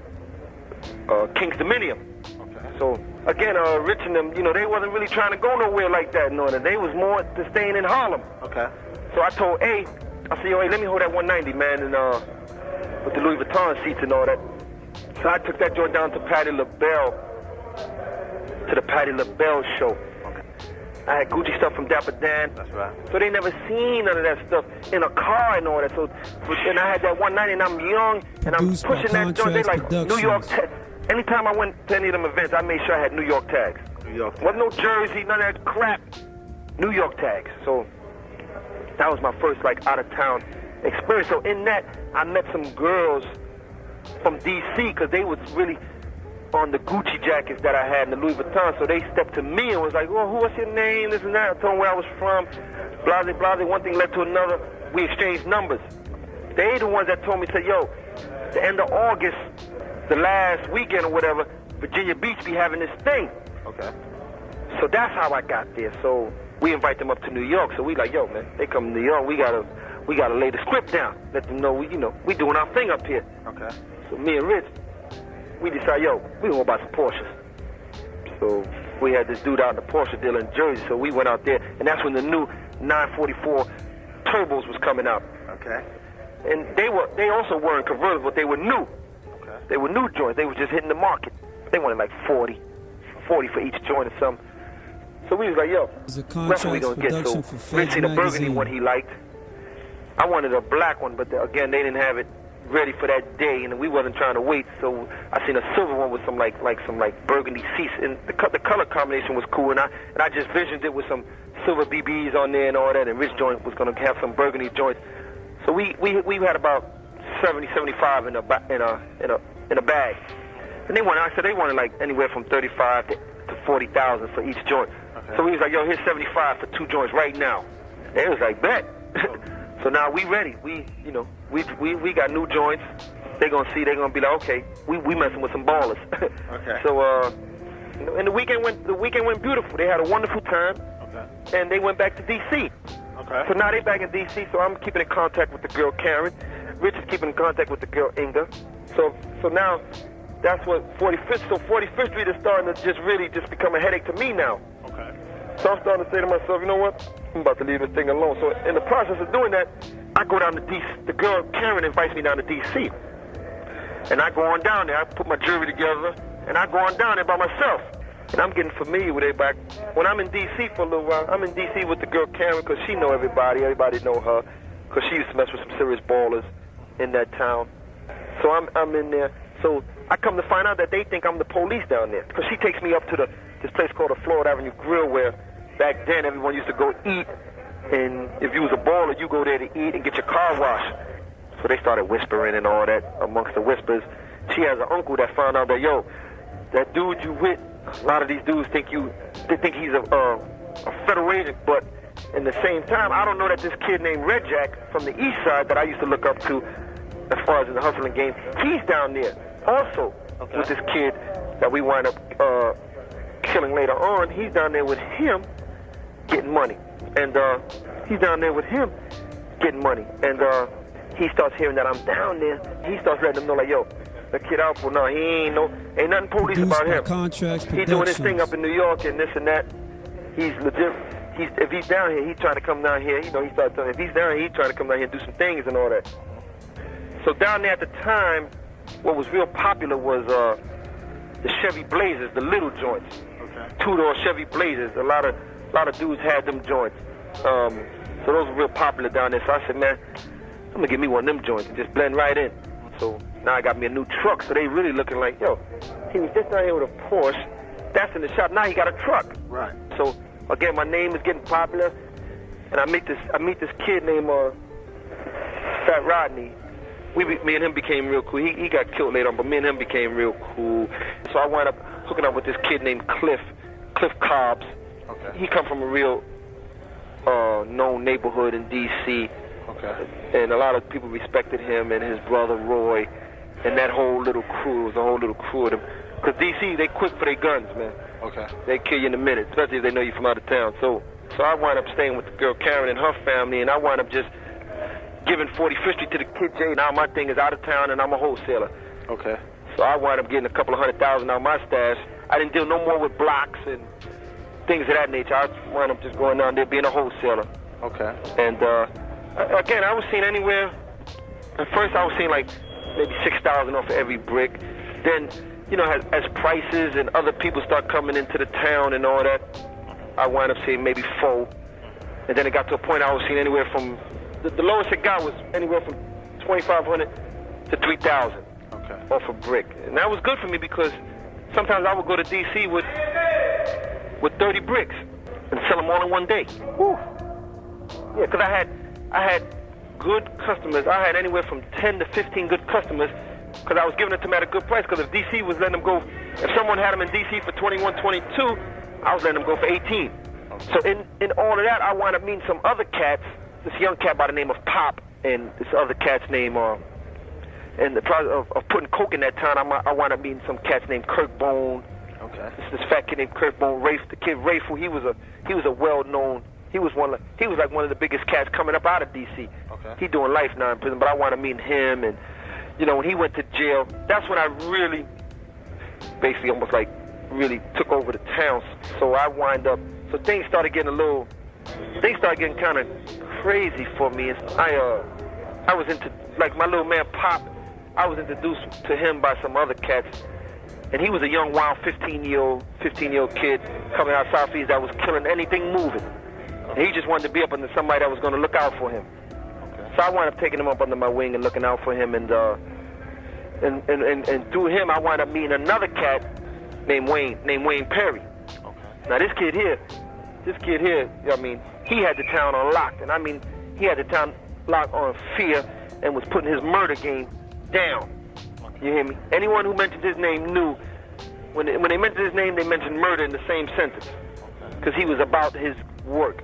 King's Dominion. Okay. So again, Rich and them, they wasn't really trying to go nowhere like that and all that. They was more to staying in Harlem. Okay. So I told A, I said, yo, hey, let me hold that 190, man, and with the Louis Vuitton seats and all that. So I took that joint down to Patti LaBelle, to the Patti LaBelle show. Okay. I had Gucci stuff from Dapper Dan. That's right. So they never seen none of that stuff in a car and all that. So, and I had that 190 and I'm young and I'm Produced by pushing that joint. They like Productions. New York tags. Anytime I went to any of them events, I made sure I had New York tags. New York tags. Wasn't no jersey, none of that crap. New York tags. So that was my first like out of town experience. So in that, I met some girls from DC because they was really on the Gucci jackets that I had in the Louis Vuitton. So they stepped to me and was like, "Oh, what's your name? This and that." I told them where I was from. Blase, blase. One thing led to another. We exchanged numbers. They the ones that told me, said, "Yo, the end of August, the last weekend or whatever, Virginia Beach be having this thing." Okay. So that's how I got there. So we invite them up to New York. So we like, "Yo, man, they come to New York. We gotta lay the script down. Let them know we doing our thing up here." Okay. So me and Rich, we decide, yo, we gonna buy some Porsches. So we had this dude out in the Porsche dealer in Jersey. So we went out there, and that's when the new 944 turbos was coming out. Okay. And they also weren't convertibles, but they were new. Okay. They were new joints. They were just hitting the market. They wanted like 40 for each joint or something. So we was like, yo, There's a that's what we gonna get. So Rich seen a burgundy one he liked. I wanted a black one, but again, they didn't have it ready for that day, and we wasn't trying to wait. So I seen a silver one with some like burgundy seats, and the color combination was cool. And I just visioned it with some silver BBs on there and all that. And Rich joint was gonna have some burgundy joints. So we had about 75 in a bag, and they wanted like anywhere from 35 to 40,000 for each joint. Okay. So we was like, yo, here's 75 for 2 joints right now. They was like, bet. So now we ready. We got new joints. They gonna see. They gonna be like, okay, we messing with some ballers. Okay. So and the weekend went beautiful. They had a wonderful time. Okay. And they went back to DC. Okay. So now they back in DC. So I'm keeping in contact with the girl Karen. Rich is keeping in contact with the girl Inga. So now that's what 45th. So 45th Street is starting to just become a headache to me now. Okay. So I'm starting to say to myself, you know what? I'm about to leave this thing alone. So in the process of doing that, I go down to DC. The girl Karen invites me down to DC. And I go on down there. I put my jewelry together, and I go on down there by myself. And I'm getting familiar with everybody. When I'm in DC for a little while, I'm in DC with the girl Karen because she know everybody. Everybody know her because she used to mess with some serious ballers in that town. So I'm in there. So I come to find out that they think I'm the police down there because she takes me up to this place called the Florida Avenue Grill where back then everyone used to go eat. And if you was a baller, you go there to eat and get your car washed. So they started whispering and all that. Amongst the whispers, she has an uncle that found out that, yo, that dude you with, a lot of these dudes think he's a federal agent, but in the same time, I don't know that this kid named Red Jack from the east side that I used to look up to as far as in the hustling game, he's down there also with this kid that we wind up killing later on. He's down there with him getting money. And he's down there with him getting money. And he starts hearing that I'm down there. He starts letting them know, like, yo, the kid Alpo, no, ain't nothing police about him. He's doing his thing up in New York and this and that. He's legit. If he's down here, he's trying to come down here. He starts telling me, if he's down here, he's trying to come down here and do some things and all that. So down there at the time, what was real popular was the Chevy Blazers, the little joints. Okay. 2-door Chevy Blazers. A lot of dudes had them joints. So those were real popular down there. So I said, man, I'm gonna get me one of them joints and just blend right in. So now I got me a new truck. So they really looking like, yo, he was just down here with a Porsche. That's in the shop. Now he got a truck. Right. So again, my name is getting popular, and I meet this kid named Fat Rodney. Me and him became real cool. He got killed later on, but me and him became real cool. So I wound up hooking up with this kid named Cliff Cobbs. Okay. He come from a real known neighborhood in D.C. Okay. And a lot of people respected him and his brother Roy, and that whole little crew. It was a whole little crew of them. Because D.C., they quick for their guns, man. Okay. They kill you in a minute, especially if they know you from out of town. So I wound up staying with the girl Karen and her family, and I wound up just giving 45th Street to the kid Jay. Now my thing is out of town, and I'm a wholesaler. Okay. So I wound up getting a couple of $100,000 out of my stash. I didn't deal no more with blocks and things of that nature. I wound up just going down there being a wholesaler. Okay. And again, I was seeing anywhere. At first, I was seeing like maybe $6,000 off of every brick. Then, you know, as prices and other people start coming into the town and all that, I wound up seeing maybe $4. And then it got to a point I was seeing anywhere from the lowest it got was anywhere from $2,500 to $3,000 off a brick. And that was good for me because sometimes I would go to D.C. with 30 bricks and sell them all in one day. Woo. Yeah, because I had good customers. I had anywhere from 10 to 15 good customers because I was giving it to them at a good price. Because if D.C. was letting them go, if someone had them in D.C. for 21, 22, I was letting them go for 18. So in all of that, I wound up meeting some other cats. This young cat by the name of Pop, and this other cat's name, and the process of putting coke in that town, I wound up meeting some cats named Kirk Bone. Okay. This fat kid named Kirk Bone, Rafe. The kid Rafe, he was a well-known. He was like one of the biggest cats coming up out of D.C. Okay. He doing life now in prison, but I wound up meeting him, and you know when he went to jail, that's when I really, basically almost like really took over the town. So I wind up. So things started getting kind of crazy for me. I was into, like my little man Pop, I was introduced to him by some other cats, and he was a young, wild 15-year-old kid coming out Southeast that was killing anything moving. And he just wanted to be up under somebody that was going to look out for him. Okay. So I wound up taking him up under my wing and looking out for him, and through him I wound up meeting another cat named Wayne Perry. Okay. Now this kid here, I mean, he had the town on lock, and I mean, he had the town locked on fear and was putting his murder game down. You hear me? Anyone who mentioned his name knew, when they mentioned his name, they mentioned murder in the same sentence, because he was about his work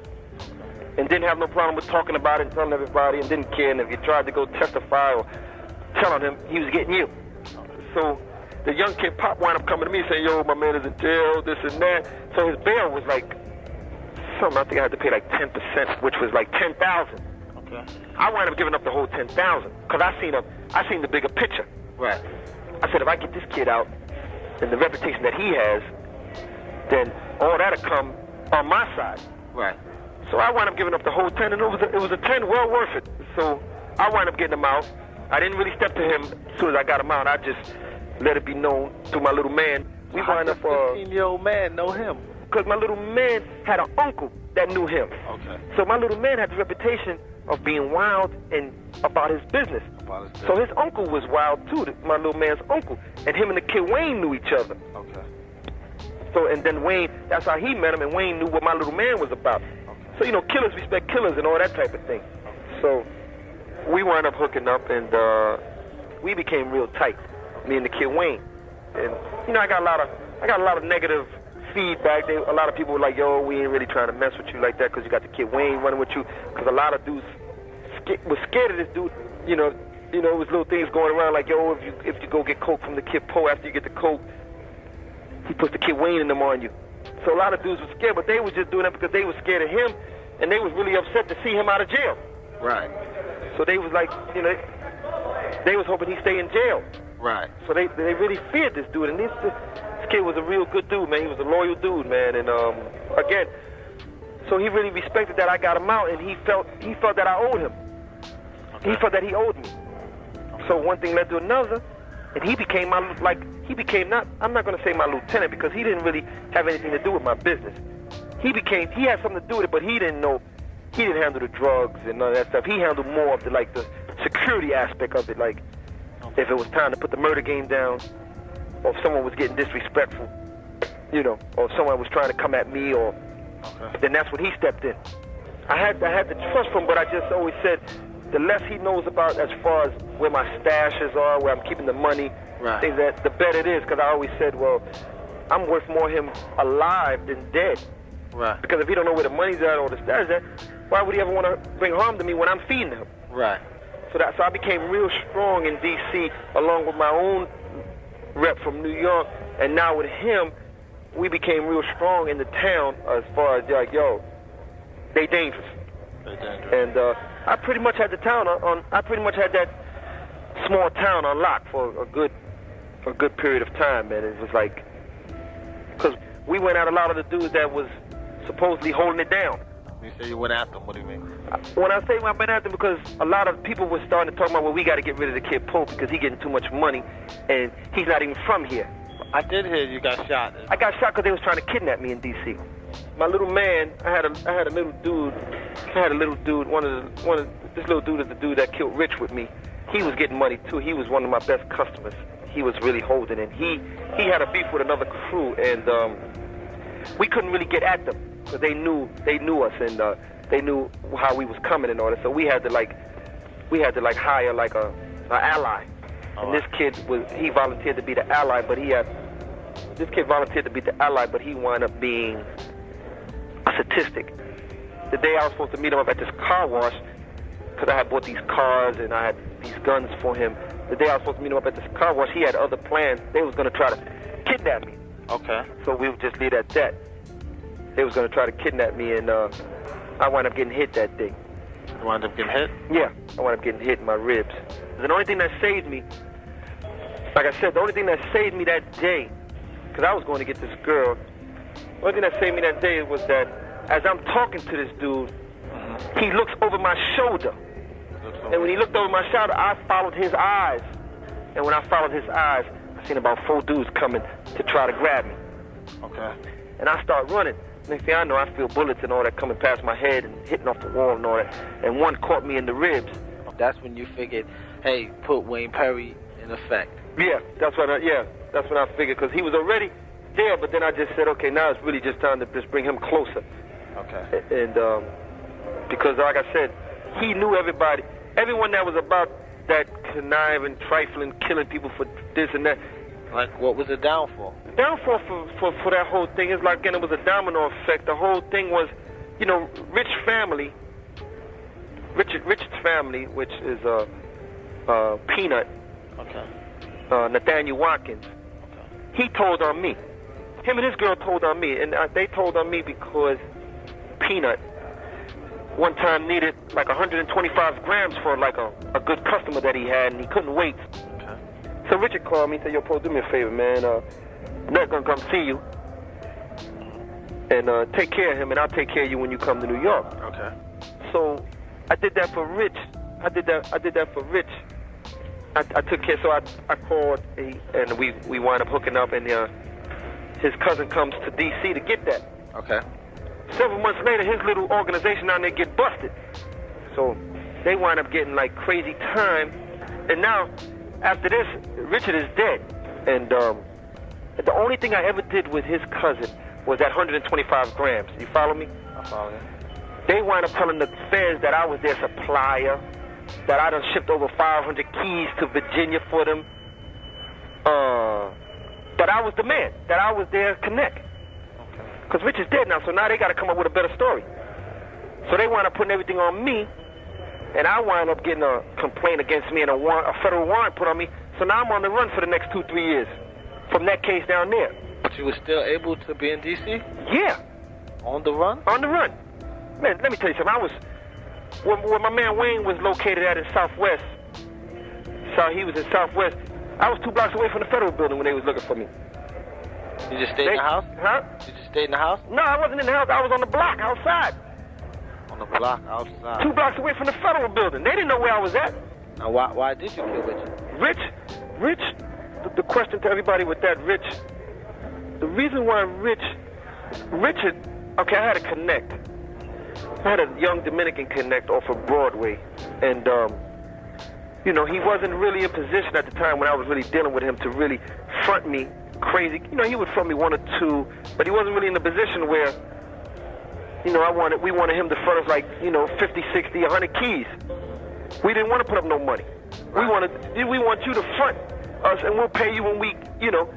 and didn't have no problem with talking about it and telling everybody and didn't care, and if you tried to go testify or tell on him, he was getting you. So the young kid Pop wound up coming to me saying, yo, my man is in jail, this and that. So his bail was like something, I think I had to pay like 10%, which was like $10,000. Okay. I wound up giving up the whole $10,000 because I seen the bigger picture. Right. I said, if I get this kid out and the reputation that he has, then all that'll come on my side. Right. So I wound up giving up the whole 10, and it was a 10 well worth it. So I wound up getting him out. I didn't really step to him as soon as I got him out. I just let it be known to my little man. We wound up. 15-year-old man know him? Because my little man had an uncle that knew him. Okay. So my little man had the reputation of being wild and about his business. So his uncle was wild too, my little man's uncle. And him and the kid Wayne knew each other. Okay. So, and then Wayne, that's how he met him, and Wayne knew what my little man was about. Okay. So, you know, killers respect killers and all that type of thing. Okay. So we wound up hooking up, and we became real tight, me and the kid Wayne. And, you know, I got a lot of negative feedback. A lot of people were like, yo, we ain't really trying to mess with you like that because you got the kid Wayne running with you. Because a lot of dudes was scared of this dude. You know, it was little things going around like, yo, if you go get coke from the kid Poe after you get the coke, he puts the kid Wayne in them on you. So a lot of dudes were scared, but they was just doing that because they were scared of him, and they was really upset to see him out of jail. Right. So they was like, you know, they was hoping he'd stay in jail. Right. So they really feared this dude, and this kid was a real good dude, man. He was a loyal dude, man, and again, so he really respected that I got him out, and he felt that I owed him. Okay. He felt that he owed me. So one thing led to another, and he became not, I'm not going to say my lieutenant because he didn't really have anything to do with my business. He had something to do with it, but he didn't know he didn't handle the drugs and none of that stuff. He handled more of the security aspect of it. Like, if it was time to put the murder game down, or if someone was getting disrespectful, you know, or if someone was trying to come at me, or then that's when he stepped in. I had the trust for him, but I just always said, the less he knows about as far as where my stashes are, where I'm keeping the money, things that, the better it is. Because I always said, well, I'm worth more him alive than dead. Right. Because if he don't know where the money's at or the stash is at, why would he ever want to bring harm to me when I'm feeding him? Right. So I became real strong in D.C. along with my own rep from New York, and now with him, we became real strong in the town as far as like, yo, they dangerous. They dangerous. And I pretty much had the town I pretty much had that small town on lock for a good period of time, man. It was like, because we went at a lot of the dudes that was supposedly holding it down. You say you went after them, what do you mean? When I say I went after them, because a lot of people were starting to talk about, well, we got to get rid of the kid Pope because he's getting too much money, and he's not even from here. I did hear you got shot. I got shot because they was trying to kidnap me in D.C. My little man, I had a little dude. This little dude is the dude that killed Rich with me. He was getting money too. He was one of my best customers. He was really holding it. He had a beef with another crew, and we couldn't really get at them because they knew us, and they knew how we was coming and all that. So we had to hire like a ally. And this kid he volunteered to be the ally, but he wound up being a statistic. The day I was supposed to meet him up at this car wash, because I had bought these cars and I had these guns for him. The day I was supposed to meet him up at this car wash, he had other plans. They was going to try to kidnap me. Okay. So we would just leave it at that. They was going to try to kidnap me, and I wound up getting hit that day. You wound up getting hit? Yeah, I wound up getting hit in my ribs. And the only thing that saved me, like I said, the only thing that saved me that day, because I was going to get this girl, the only thing that saved me that day was that as I'm talking to this dude, he looks over my shoulder. And when he looked over my shoulder, I followed his eyes. And when I followed his eyes, I seen about 4 dudes coming to try to grab me. Okay. And I start running. Next thing I know, I feel bullets and all that coming past my head and hitting off the wall and all that. And one caught me in the ribs. That's when you figured, hey, put Wayne Perry in effect. Yeah, that's when I figured, because he was already there, but then I just said, okay, now it's really just time to just bring him closer. Okay. And because, like I said, he knew everybody, everyone that was about that conniving, trifling, killing people for this and that. Like, what was the downfall? The downfall for that whole thing is like, again, it was a domino effect. The whole thing was, you know, Richard's family, which is Peanut, okay, Nathaniel Watkins, okay, he told on me. Him and his girl told on me, and they told on me because Peanut one time needed like 125 grams for like a good customer that he had, and he couldn't wait. okay. So Richard called me and said, yo, Paul, do me a favor, man. I'm not going to come see you. And take care of him, and I'll take care of you when you come to New York. Okay. So I did that for Rich. I did that for Rich. I took care. So I called, and we wound up hooking up, and his cousin comes to D.C. to get that. Okay. Several months later, his little organization down there get busted. So they wind up getting like crazy time. And now, after this, Richard is dead. And the only thing I ever did with his cousin was that 125 grams. You follow me? I follow you. They wind up telling the feds that I was their supplier, that I done shipped over 500 keys to Virginia for them, that I was the man, that I was their connect. Because Rich is dead now, so now they got to come up with a better story. So they wind up putting everything on me, and I wind up getting a complaint against me and a federal warrant put on me. So now I'm on the run for the next 2-3 years from that case down there. But you were still able to be in D.C.? Yeah. On the run? On the run. Man, let me tell you something. I was, where my man Wayne was located at in Southwest, so he was in Southwest, I was 2 blocks away from the federal building when they was looking for me. You just stayed in the house? Huh? You just stayed in the house? No, I wasn't in the house. I was on the block outside. On the block outside? 2 blocks away from the federal building. They didn't know where I was at. Now, why did you kill Richard? Rich, the question to everybody with that, Rich, the reason why Richard, okay, I had a connect. I had a young Dominican connect off of Broadway, and you know, he wasn't really in position at the time when I was really dealing with him to really front me crazy. You know, he would front me 1 or 2, but he wasn't really in a position where, you know, we wanted him to front us like, you know, 50, 60, 100 keys. We didn't want to put up no money. We want you to front us, and we'll pay you when we, you know,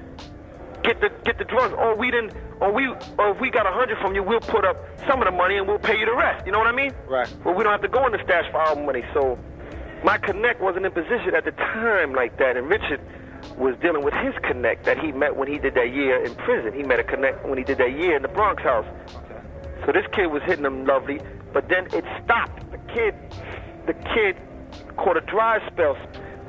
get the drugs. Or if we got 100 from you, we'll put up some of the money and we'll pay you the rest. You know what I mean? Right. Well, we don't have to go in the stash for our money. So my connect wasn't in position at the time like that, and Richard was dealing with his connect that he met when he did that year in prison. He met a connect when he did that year in the Bronx house. Okay. So this kid was hitting him lovely, but then it stopped. The kid caught a dry spell.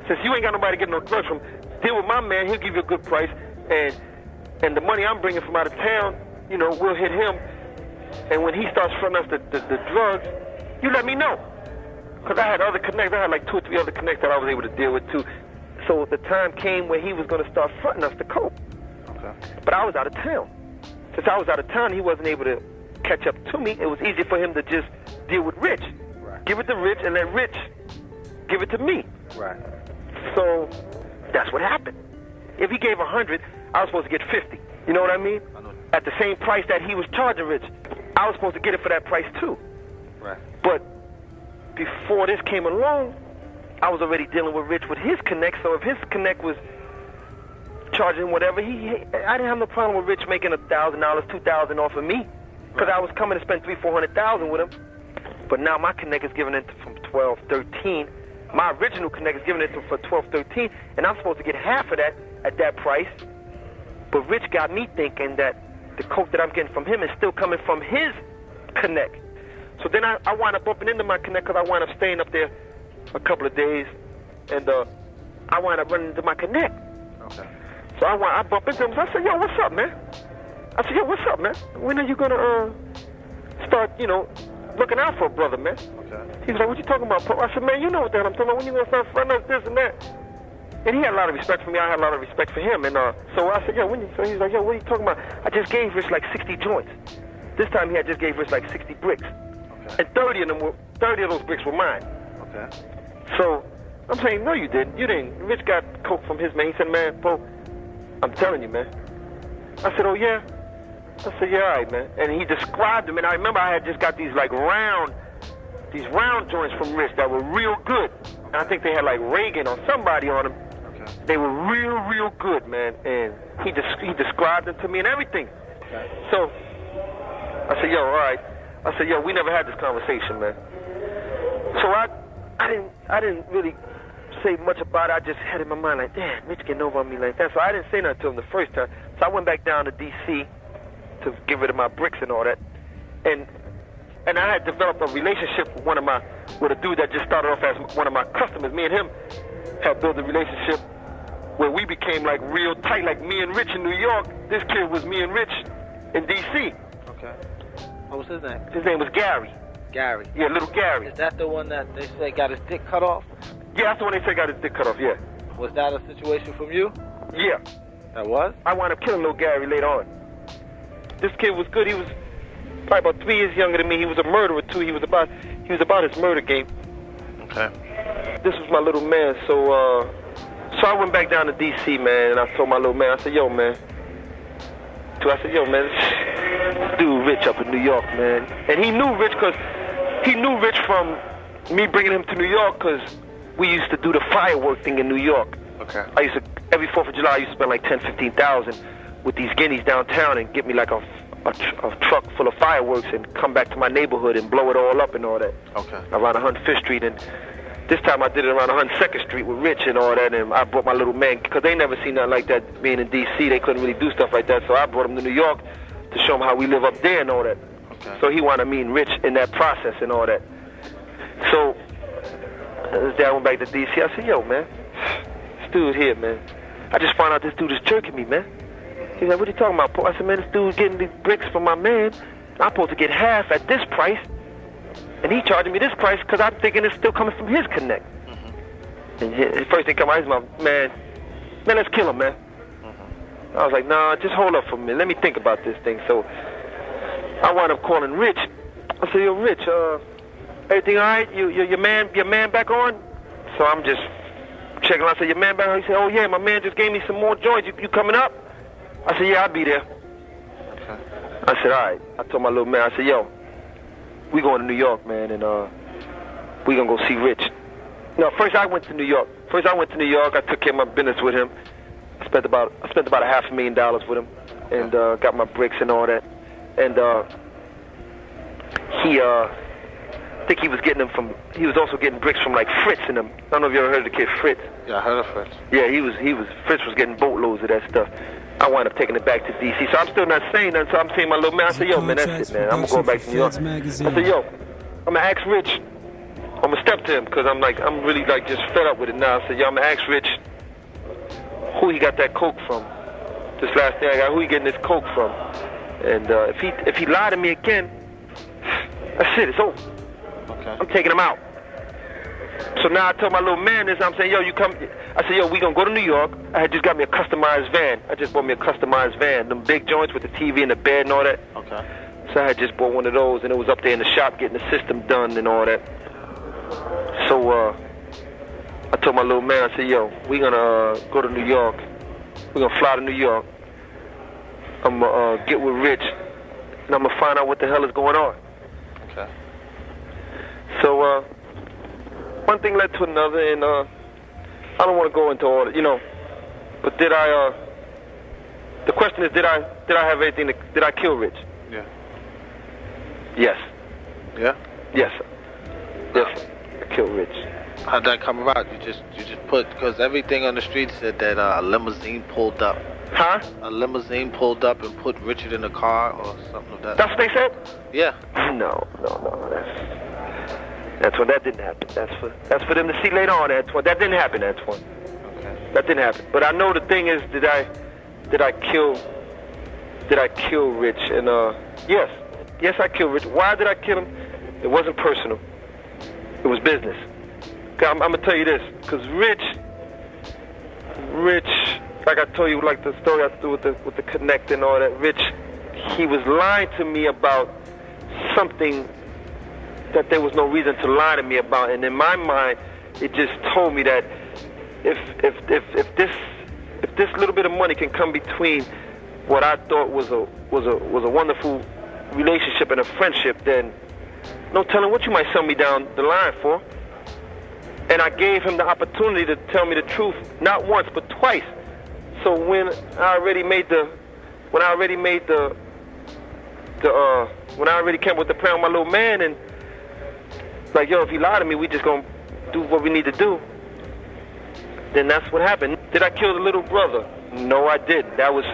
Since you ain't got nobody to get no drugs from, deal with my man. He'll give you a good price, and the money I'm bringing from out of town, you know, we'll hit him. And when he starts fronting us the drugs, you let me know. Because I had other connects. I had like 2 or 3 other connects that I was able to deal with too. So the time came where he was going to start fronting us the coke. Okay. But I was out of town. Since I was out of town, he wasn't able to catch up to me. It was easy for him to just deal with Rich. Right. Give it to Rich and let Rich give it to me. Right. So that's what happened. If he gave 100, I was supposed to get 50. You know what I mean? I know. At the same price that he was charging Rich, I was supposed to get it for that price too. Right. But before this came along, I was already dealing with Rich with his connect. So if his connect was charging whatever, I didn't have no problem with Rich making $1,000, $2,000 off of me, because I was coming to spend $300,000-$400,000 with him. But now my connect is giving it from 12, 13. My original connect is giving it for 12, 13, and I'm supposed to get half of that at that price. But Rich got me thinking that the coke that I'm getting from him is still coming from his connect. So then I wound up bumping into my connect because I wound up staying up there a couple of days, and I wound up running into my connect. Okay. So I bumped into him. So I said, "Yo, what's up, man?" I said, "Yo, what's up, man? When are you gonna start, you know, looking out for a brother, man?" Okay. He was like, "What you talking about, Pope?" I said, "Man, you know what the hell I'm talking about. When you gonna start fronting us this and that?" And he had a lot of respect for me. I had a lot of respect for him. And so I said, "Yo, when you?" So he's like, "Yo, what are you talking about?" I just gave Rich like 60 joints. This time he had just gave Rich like 60 bricks. Okay. And 30 of those bricks were mine. Okay. So I'm saying, "No, you didn't. You didn't." Rich got coke from his man. He said, "Man, Pope, I'm telling you, man." I said, "Oh, yeah?" I said, "Yeah, all right, man." And he described them. And I remember I had just got these like round joints from Rich that were real good. And I think they had like Reagan or somebody on them. Okay. They were real good, man. And he described them to me and everything. Okay. So I said, "Yo, all right." I said, "Yo, we never had this conversation, man." So I didn't really say much about it. I just had in my mind like, damn, Rich getting over on me like that. So I didn't say nothing to him the first time. So I went back down to D.C. to get rid of my bricks and all that. And I had developed a relationship with a dude that just started off as one of my customers. Me and him had built a relationship where we became like real tight, like me and Rich in New York. This kid was me and Rich in D.C. Okay. What was his name? His name was Gary. Gary. Yeah, little Gary. Is that the one that they say got his dick cut off? Yeah, that's the one they say got his dick cut off, yeah. Was that a situation from you? Yeah. That was? I wound up killing little Gary later on. This kid was good. He was probably about 3 years younger than me. He was a murderer too. He was about his murder game. Okay. This was my little man. So I went back down to D.C., man, and I told my little man, I said, "Yo, man." So I said, "Yo, man, this dude Rich up in New York, man." And he knew Rich from me bringing him to New York because we used to do the firework thing in New York. Okay. Every 4th of July, I used to spend like $10,000-$15,000 with these guineas downtown and get me like a truck full of fireworks and come back to my neighborhood and blow it all up and all that. Okay. Around 105th Street. And this time I did it around 102nd Street with Rich and all that. And I brought my little man, because they never seen nothing like that being in D.C. They couldn't really do stuff like that. So I brought him to New York to show him how we live up there and all that. Okay. So he wanted me and Rich in that process and all that. So this day I went back to D.C. I said, "Yo, man, this dude here, man. I just found out this dude is jerking me, man." He's like, "What are you talking about, Paul?" I said, "Man, this dude's getting these bricks from my man. I'm supposed to get half at this price. And he charging me this price because I'm thinking it's still coming from his connect." Mm-hmm. And his first thing come out, he's my man, let's kill him, man. Mm-hmm. I was like, "Nah, just hold up for a minute. Let me think about this thing." So I wound up calling Rich I said, yo, Rich, everything all right? Your man back on? So I'm just checking. I said, your man back on? He said, oh yeah, my man just gave me some more joints. You coming up? I said, yeah, I'll be there. Okay. I said, all right. I told my little man, I said, yo, we going to New York, man, and we gonna go see Rich. No, first I went to New York. I took care of my business with him. I spent about $500,000 with him, and got my bricks and all that. And I think he was getting them from. He was also getting bricks from like Fritz and them. I don't know if you ever heard of the kid Fritz. Yeah, I heard of Fritz. Yeah, Fritz was getting boatloads of that stuff. I wound up taking it back to D.C. So I'm still not saying nothing. So I'm saying my little man. I said, yo, man, that's it, man. I'm gonna go back to New York. I said, yo, I'm gonna ask Rich. I'm gonna step to him because I'm really like just fed up with it now. I said, yo, I'm gonna ask Rich who he got that coke from. This last thing I got, who he getting this coke from? And if he lied to me again, that's it. It's over. Okay. I'm taking him out. So now I told my little man this. I'm saying, yo, you come. I said, yo, we gonna go to New York. I had just got me a customized van. I just bought me a customized van. Them big joints with the TV and the bed and all that. Okay. So I had just bought one of those, and it was up there in the shop getting the system done and all that. So I told my little man, I said, yo, we gonna go to New York. We're gonna fly to New York. I'm gonna get with Rich, and I'm gonna find out what the hell is going on. Okay. So one thing led to another, and I don't want to go into all that, but did I? The question is, did I have anything? Did I kill Rich? Yeah. Yes. Yeah. Yes. Yes. I killed Rich. How'd that come about? You just put, because everything on the street said that a limousine pulled up. Huh? A limousine pulled up and put Richard in the car or something like that. That's what they said? Yeah. No. That's when that didn't happen. That's for them to see later on, Antoine. That didn't happen, Antoine. Okay. That didn't happen. But I know the thing is, did I kill Rich? And yes, I killed Rich. Why did I kill him? It wasn't personal. It was business. I'm gonna tell you this, because Rich, like I told you, like the story I do with the connect and all that. Rich, he was lying to me about something that there was no reason to lie to me about, and in my mind, it just told me that if this little bit of money can come between what I thought was a wonderful relationship and a friendship, then no telling what you might sell me down the line for. And I gave him the opportunity to tell me the truth, not once but twice. So when I already came with the plan with my little man, and like, yo, if he lied to me, we just gonna do what we need to do. Then that's what happened. Did I kill the little brother? No, I didn't. That was,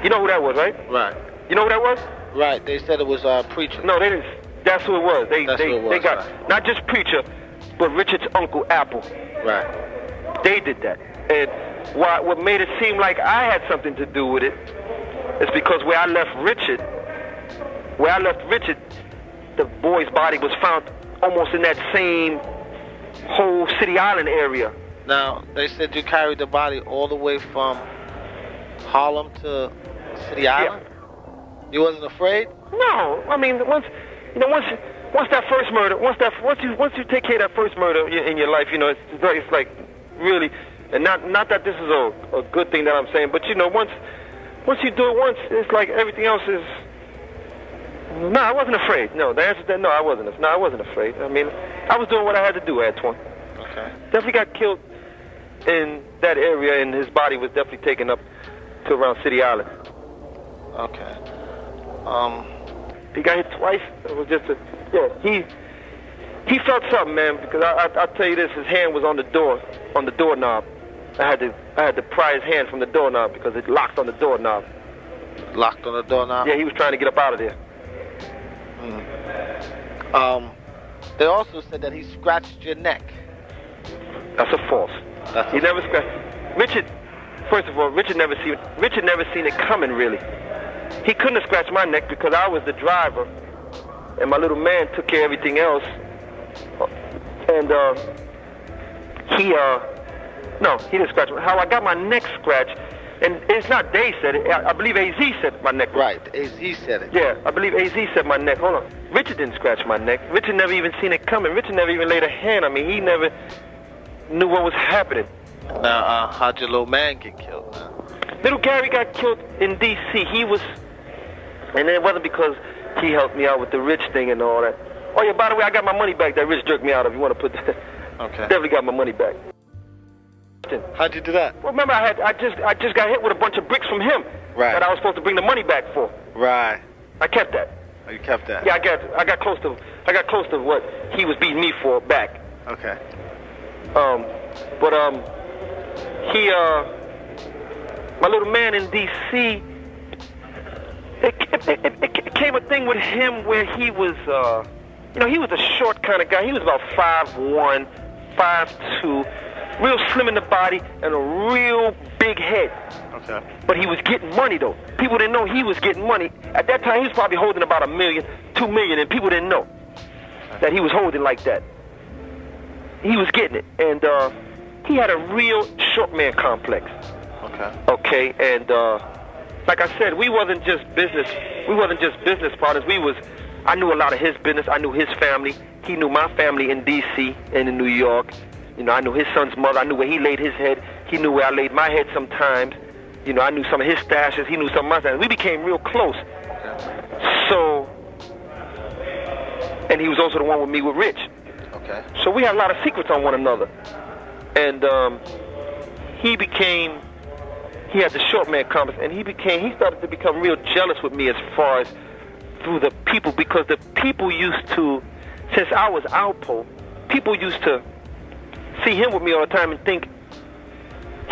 you know who that was, right? Right. You know who that was? Right. They said it was Preacher. No, they didn't. That's who it was. They got right. Not just Preacher, but Richard's uncle Alpo. Right. They did that. And what made it seem like I had something to do with it is because where I left Richard, the boy's body was found almost in that same whole City Island area. Now, they said you carried the body all the way from Harlem to City Island? Yeah. You wasn't afraid? No. I mean, once that first murder, once you take care of that first murder in your life, it's like really, and not that this is a good thing that I'm saying, but once you do it once, it's like everything else is. No, I wasn't afraid. No, the answer to that, no, I wasn't afraid. I mean, I was doing what I had to do, Antoine. Okay. Definitely got killed in that area, and his body was definitely taken up to around City Island. Okay. He got hit twice. It was just he felt something, man, because I'll tell you this, his hand was on the doorknob. I had to pry his hand from the doorknob because it locked on the doorknob. Locked on the doorknob? Yeah, he was trying to get up out of there. They also said that he scratched your neck. That's a false. He never scratched. Richard, first of all, Richard never seen it coming, really. He couldn't have scratched my neck because I was the driver, and my little man took care of everything else. And he didn't scratch me. How I got my neck scratched And it's not they said it. I believe AZ said my neck. Right, AZ said it. Yeah, I believe AZ said my neck. Hold on. Richard didn't scratch my neck. Richard never even seen it coming. Richard never even laid a hand on me. He never knew what was happening. Now, how'd your little man get killed, man? Little Gary got killed in D.C. He was, and it wasn't because he helped me out with the Rich thing and all that. Oh yeah, by the way, I got my money back that Rich jerked me out of. You want to put that? Okay. Definitely got my money back. How'd you do that? Well, remember I just got hit with a bunch of bricks from him. Right. That I was supposed to bring the money back for. Right. I kept that. Oh, you kept that? Yeah, I got close to what he was beating me for back. Okay. He my little man in D.C. It came a thing with him where he was he was a short kind of guy. He was about 5'1", 5'2". Real slim in the body and a real big head. Okay. But he was getting money though. People didn't know he was getting money. At that time he was probably holding about $1 million, $2 million, and people didn't know that he was holding like that. He was getting it. And he had a real short man complex. Okay. Okay, and like I said, we wasn't just business partners. I knew a lot of his business. I knew his family. He knew my family in D.C. and in New York. You know, I knew his son's mother. I knew where he laid his head. He knew where I laid my head sometimes. You know, I knew some of his stashes. He knew some of my stashes. We became real close. Okay. So, and he was also the one with me with Rich. Okay. So we had a lot of secrets on one another. And he had the short man complex, and he started to become real jealous with me as far as through the people, because the people used to, since I was Alpo, people used to see him with me all the time and think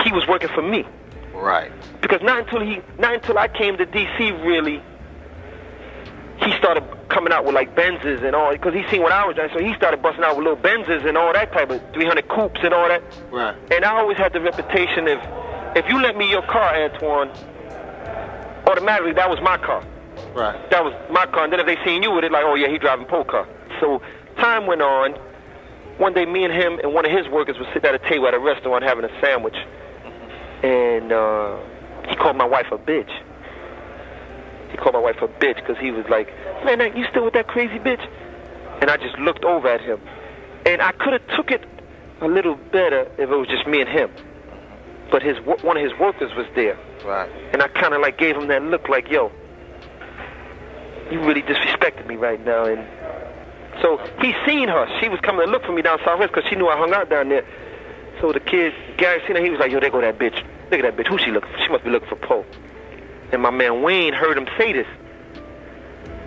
he was working for me. Right. Because not until I came to D.C. really, he started coming out with like Benzes and all, because he seen what I was doing, so he started busting out with little Benzes and all that type of 300 coupes and all that. Right. And I always had the reputation if you lent me your car, Antoine, automatically that was my car. Right. That was my car. And then if they seen you with it, like, oh yeah, he driving Poe car. So time went on. One day, me and him and one of his workers would sit at a table at a restaurant having a sandwich, and he called my wife a bitch. He called my wife a bitch because he was like, man, you still with that crazy bitch? And I just looked over at him, and I could have took it a little better if it was just me and him. But one of his workers was there. Right. And I kind of like gave him that look like, yo, you really disrespected me right now. And so he seen her. She was coming to look for me down Southwest because she knew I hung out down there. So the kid, Gary, seen her. He was like, yo, there go that bitch. Look at that bitch. Who she looking for? She must be looking for Poe. And my man Wayne heard him say this.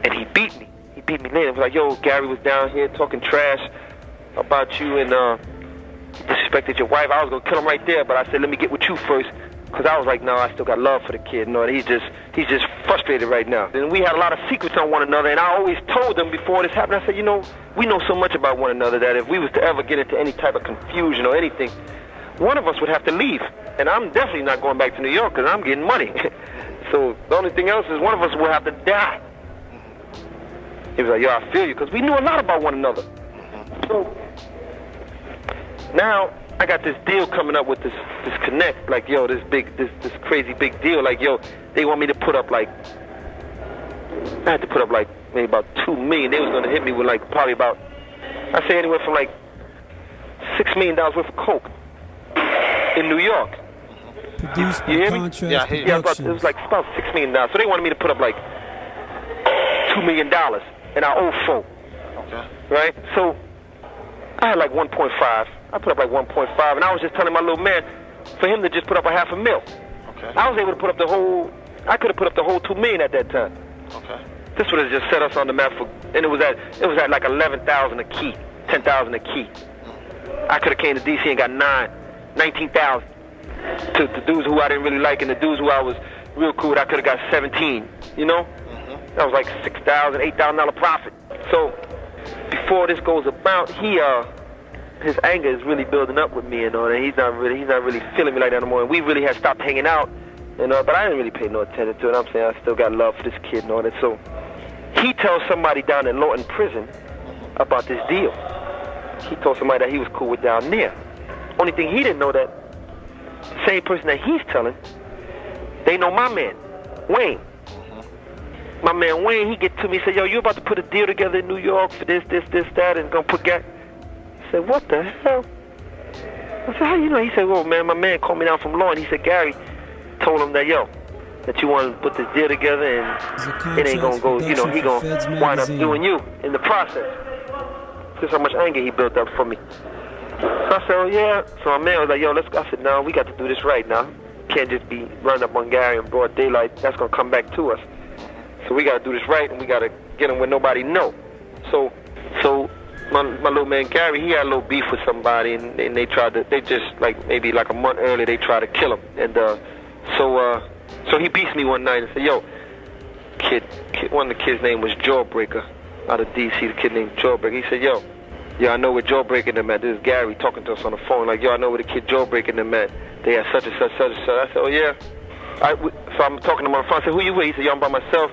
And he beat me. He beat me later. He was like, yo, Gary was down here talking trash about you and disrespected your wife. I was going to kill him right there, but I said, let me get with you first. Because I was like, no, I still got love for the kid. No, he's just frustrated right now. And we had a lot of secrets on one another, and I always told them before this happened, I said, you know, we know so much about one another that if we was to ever get into any type of confusion or anything, one of us would have to leave. And I'm definitely not going back to New York because I'm getting money. So the only thing else is one of us will have to die. He was like, yo, I feel you, because we knew a lot about one another. So now I got this deal coming up with this connect, like, yo, this crazy big deal, like, yo, they want me to put up like, I had to put up like maybe about $2 million. They was gonna hit me with like probably about, I say anywhere from like $6 million worth of coke in New York. Produced by you hear me? Contrast Yeah, it was like about $6 million. So they wanted me to put up like $2 million, and I owe $4. Okay. Right? So I had like 1.5. I put up like 1.5, and I was just telling my little man for him to just put up a $500,000. Okay. I was able to put up the whole. I could have put up the whole $2 million at that time. Okay. This would have just set us on the map for, and it was at like 11,000 a key, 10,000 a key. I could have came to DC and got 19,000. To the dudes who I didn't really like and the dudes who I was real cool with, I could have got 17. You know, that was like $6,000, $8,000 profit. So before this goes about, his anger is really building up with me and all that. He's not really feeling me like that anymore. And we really had stopped hanging out, you know. But I didn't really pay no attention to it. I'm saying I still got love for this kid and all that. So he tells somebody down in Lawton Prison about this deal. He told somebody that he was cool with down there. Only thing he didn't know that the same person that he's telling They know my man, Wayne. My man Wayne, he get to me and say, yo, you about to put a deal together in New York for this, that, and gonna put gas. I said, what the hell? I said, how you know? He said, well, man, my man called me down from law, and he said, Gary told him that, yo, that you want to put this deal together, and it ain't gonna go, you know, he gonna wind up doing you in the process. Just how much anger he built up for me. So I said, oh, yeah. So my man was like, yo, let's go. I said, no, we got to do this right now. Can't just be running up on Gary in broad daylight. That's gonna come back to us. So we gotta do this right, and we gotta get him where nobody know. So my little man Gary, he had a little beef with somebody, and they just like maybe like a month earlier, they tried to kill him. And so he beats me one night and said, yo, kid, one of the kids' name was Jawbreaker, out of DC, the kid named Jawbreaker. He said, yo, I know where Jawbreaker them at. This is Gary talking to us on the phone, like, yo, I know where the kid Jawbreaker them at. They had such and such, such and such. I said, oh yeah. So I'm talking to him on the phone. I said, who you with? He said, yo, I'm by myself.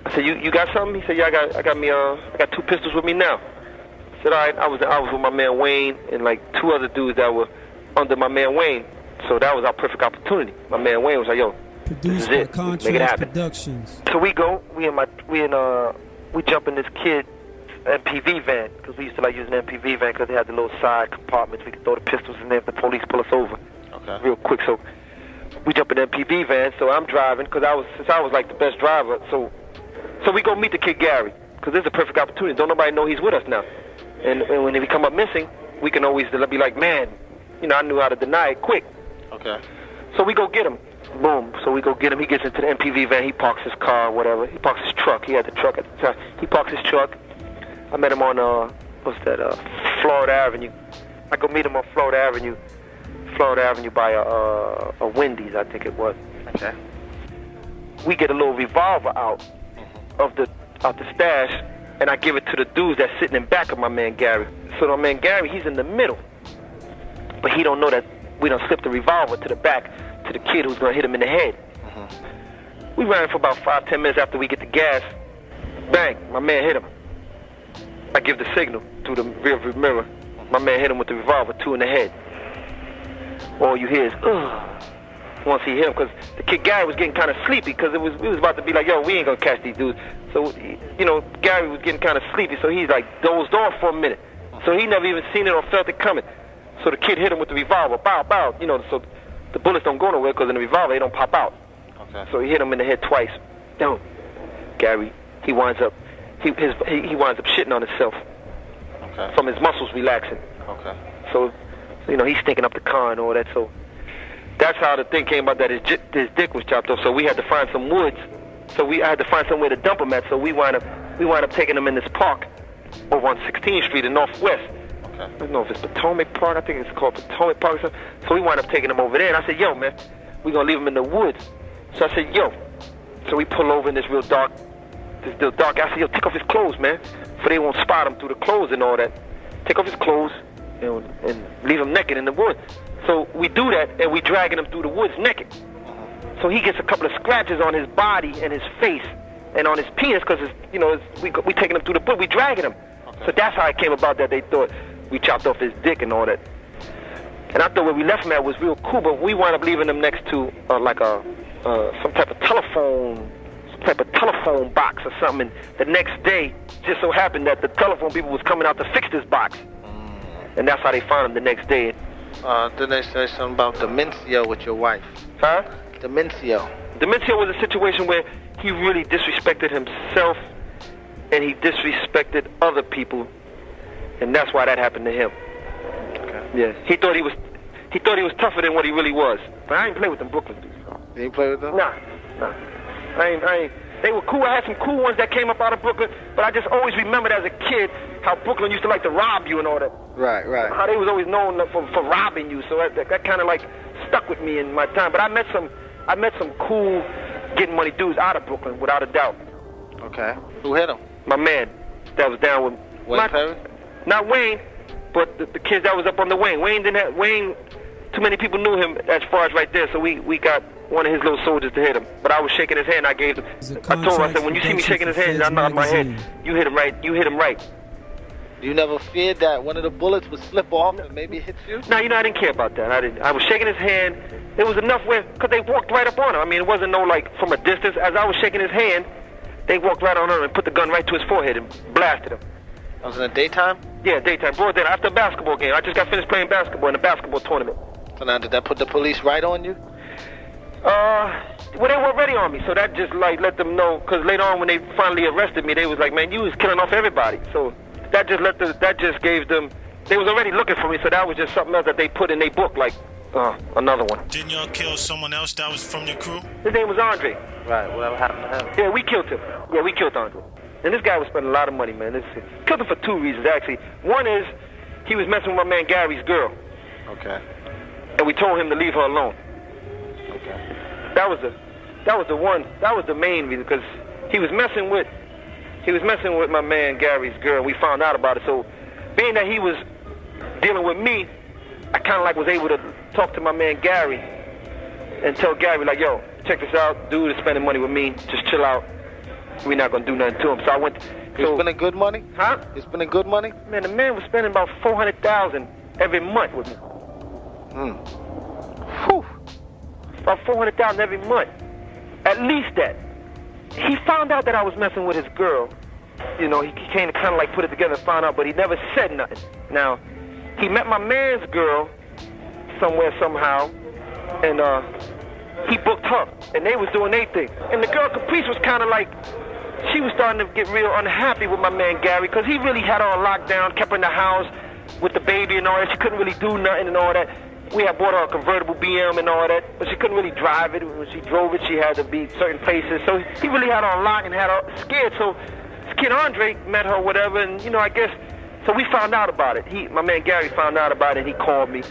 I said, you got something? He said, yeah, I got 2 pistols with me now. I said, all right. I was with my man Wayne and like 2 other dudes that were under my man Wayne. So that was our perfect opportunity. My man Wayne was like, yo, Produced this is by it. Make it happen. Productions. So we jump in this kid MPV van, because we used to like using an MPV van because they had the little side compartments. We could throw the pistols in there if the police pull us over. Okay. Real quick. So we jump in the MPV van. So I'm driving because since I was like the best driver. So we go meet the kid Gary, because this is a perfect opportunity. Don't nobody know he's with us now. And when he come up missing, we can always be like, man, you know, I knew how to deny it quick. Okay. So we go get him. Boom. So we go get him. He gets into the MPV van. He parks his car, whatever. He parks his truck. He had the truck at the time. He parks his truck. I met him on, Florida Avenue. I go meet him on Florida Avenue by a Wendy's, I think it was. Okay. We get a little revolver out of the stash, and I give it to the dudes that's sitting in back of my man Gary. So my man Gary, he's in the middle, but he don't know that we done slipped the revolver to the back to the kid who's gonna hit him in the head. We ran for about 5-10 minutes after we get the gas. Bang, my man hit him. I give the signal through the rearview mirror. My man hit him with the revolver, 2 in the head. All you hear is, ugh. Once he hit him, because the kid Gary was getting kind of sleepy, because we was about to be like, yo, we ain't gonna catch these dudes. So, you know, Gary was getting kind of sleepy, so he's like dozed off for a minute. So he never even seen it or felt it coming. So the kid hit him with the revolver, bow, bow. You know, so the bullets don't go nowhere, because in the revolver they don't pop out. Okay. So he hit him in the head twice. Down. Gary, he winds up shitting on himself. Okay. From his muscles relaxing. Okay. So, you know, he's stinking up the car and all that. So that's how the thing came about, that his dick was chopped off. So we had to find some woods. So I had to find somewhere to dump him at. So we wind up taking him in this park over on 16th Street in Northwest. Okay. I don't know if it's Potomac Park. I think it's called Potomac Park or something. So we wind up taking him over there. And I said, yo, man, we're going to leave him in the woods. So I said, yo. So we pull over in this real dark. I said, yo, take off his clothes, man, for they won't spot him through the clothes and all that. Take off his clothes and leave him naked in the woods. So we do that, and we dragging him through the woods naked. So he gets a couple of scratches on his body and his face and on his penis, because we taking him through the woods. We dragging him. Okay. So that's how it came about that they thought we chopped off his dick and all that. And I thought where we left him at was real cool, but we wound up leaving him next to some type of telephone box or something. And the next day, just so happened that the telephone people was coming out to fix this box. And that's how they found him the next day. Did they say something about dementia with your wife? Huh? Dementia. Dementia was a situation where he really disrespected himself and he disrespected other people, and that's why that happened to him. Okay. Yeah. He thought he was tougher than what he really was. But I ain't play with them Brooklyn dudes. You ain't play with them? Nah. I ain't. They were cool. I had some cool ones that came up out of Brooklyn, but I just always remembered as a kid how Brooklyn used to like to rob you and all that. Right. How they was always known for robbing you. So that kind of like stuck with me in my time. But I met some cool getting money dudes out of Brooklyn, without a doubt. Okay. Who hit him? My man that was down with Wayne Perry? Not Wayne, but the kids that was up on the Wayne. Wayne, too many people knew him as far as right there, so we got one of his little soldiers to hit him. But I was shaking his hand. I told him, I said, when you see me shaking his hand, I nod my head. You hit him right. You never feared that one of the bullets would slip off and maybe hit you? No, I didn't care about that. I was shaking his hand. There was enough where, because they walked right up on him. I mean, it wasn't no, like, from a distance. As I was shaking his hand, they walked right on him and put the gun right to his forehead and blasted him. That was in the daytime? Yeah, daytime. Broad day, after a basketball game. I just got finished playing basketball in a basketball tournament. So now, did that put the police right on you? Well, they were already on me, so that just, like, let them know. Because later on, when they finally arrested me, they was like, man, you was killing off everybody. So that just gave them, they was already looking for me, so that was just something else that they put in their book, like, another one. Didn't y'all kill someone else that was from your crew? His name was Andre. Right, whatever happened to him? Yeah, we killed him. Yeah, we killed Andre. And this guy was spending a lot of money, man. Killed him for two reasons, actually. One is, he was messing with my man Gary's girl. Okay. And we told him to leave her alone. Okay. That was the main reason, because he was messing with my man Gary's girl, and we found out about it. So, being that he was dealing with me, I kind of like was able to talk to my man Gary and tell Gary, like, yo, check this out, dude is spending money with me, just chill out. We're not gonna do nothing to him. So I went. He's spending good money? Huh? He's spending good money? Man, the man was spending about $400,000 every month with me. Whew. About $400,000 every month. At least that. He found out that I was messing with his girl. You know, he came to kind of like put it together and found out, but he never said nothing. Now, he met my man's girl somewhere, somehow, and he booked her, and they was doing their thing. And the girl Caprice was kind of like, she was starting to get real unhappy with my man Gary, because he really had her on lockdown, kept her in the house with the baby and all that. She couldn't really do nothing and all that. We had bought her a convertible BM and all that, but she couldn't really drive it. When she drove it, she had to be certain places. So he really had her on lock and had her scared. So this kid Andre met her, whatever, and, you know, I guess, so we found out about it. My man Gary found out about it, and he called me.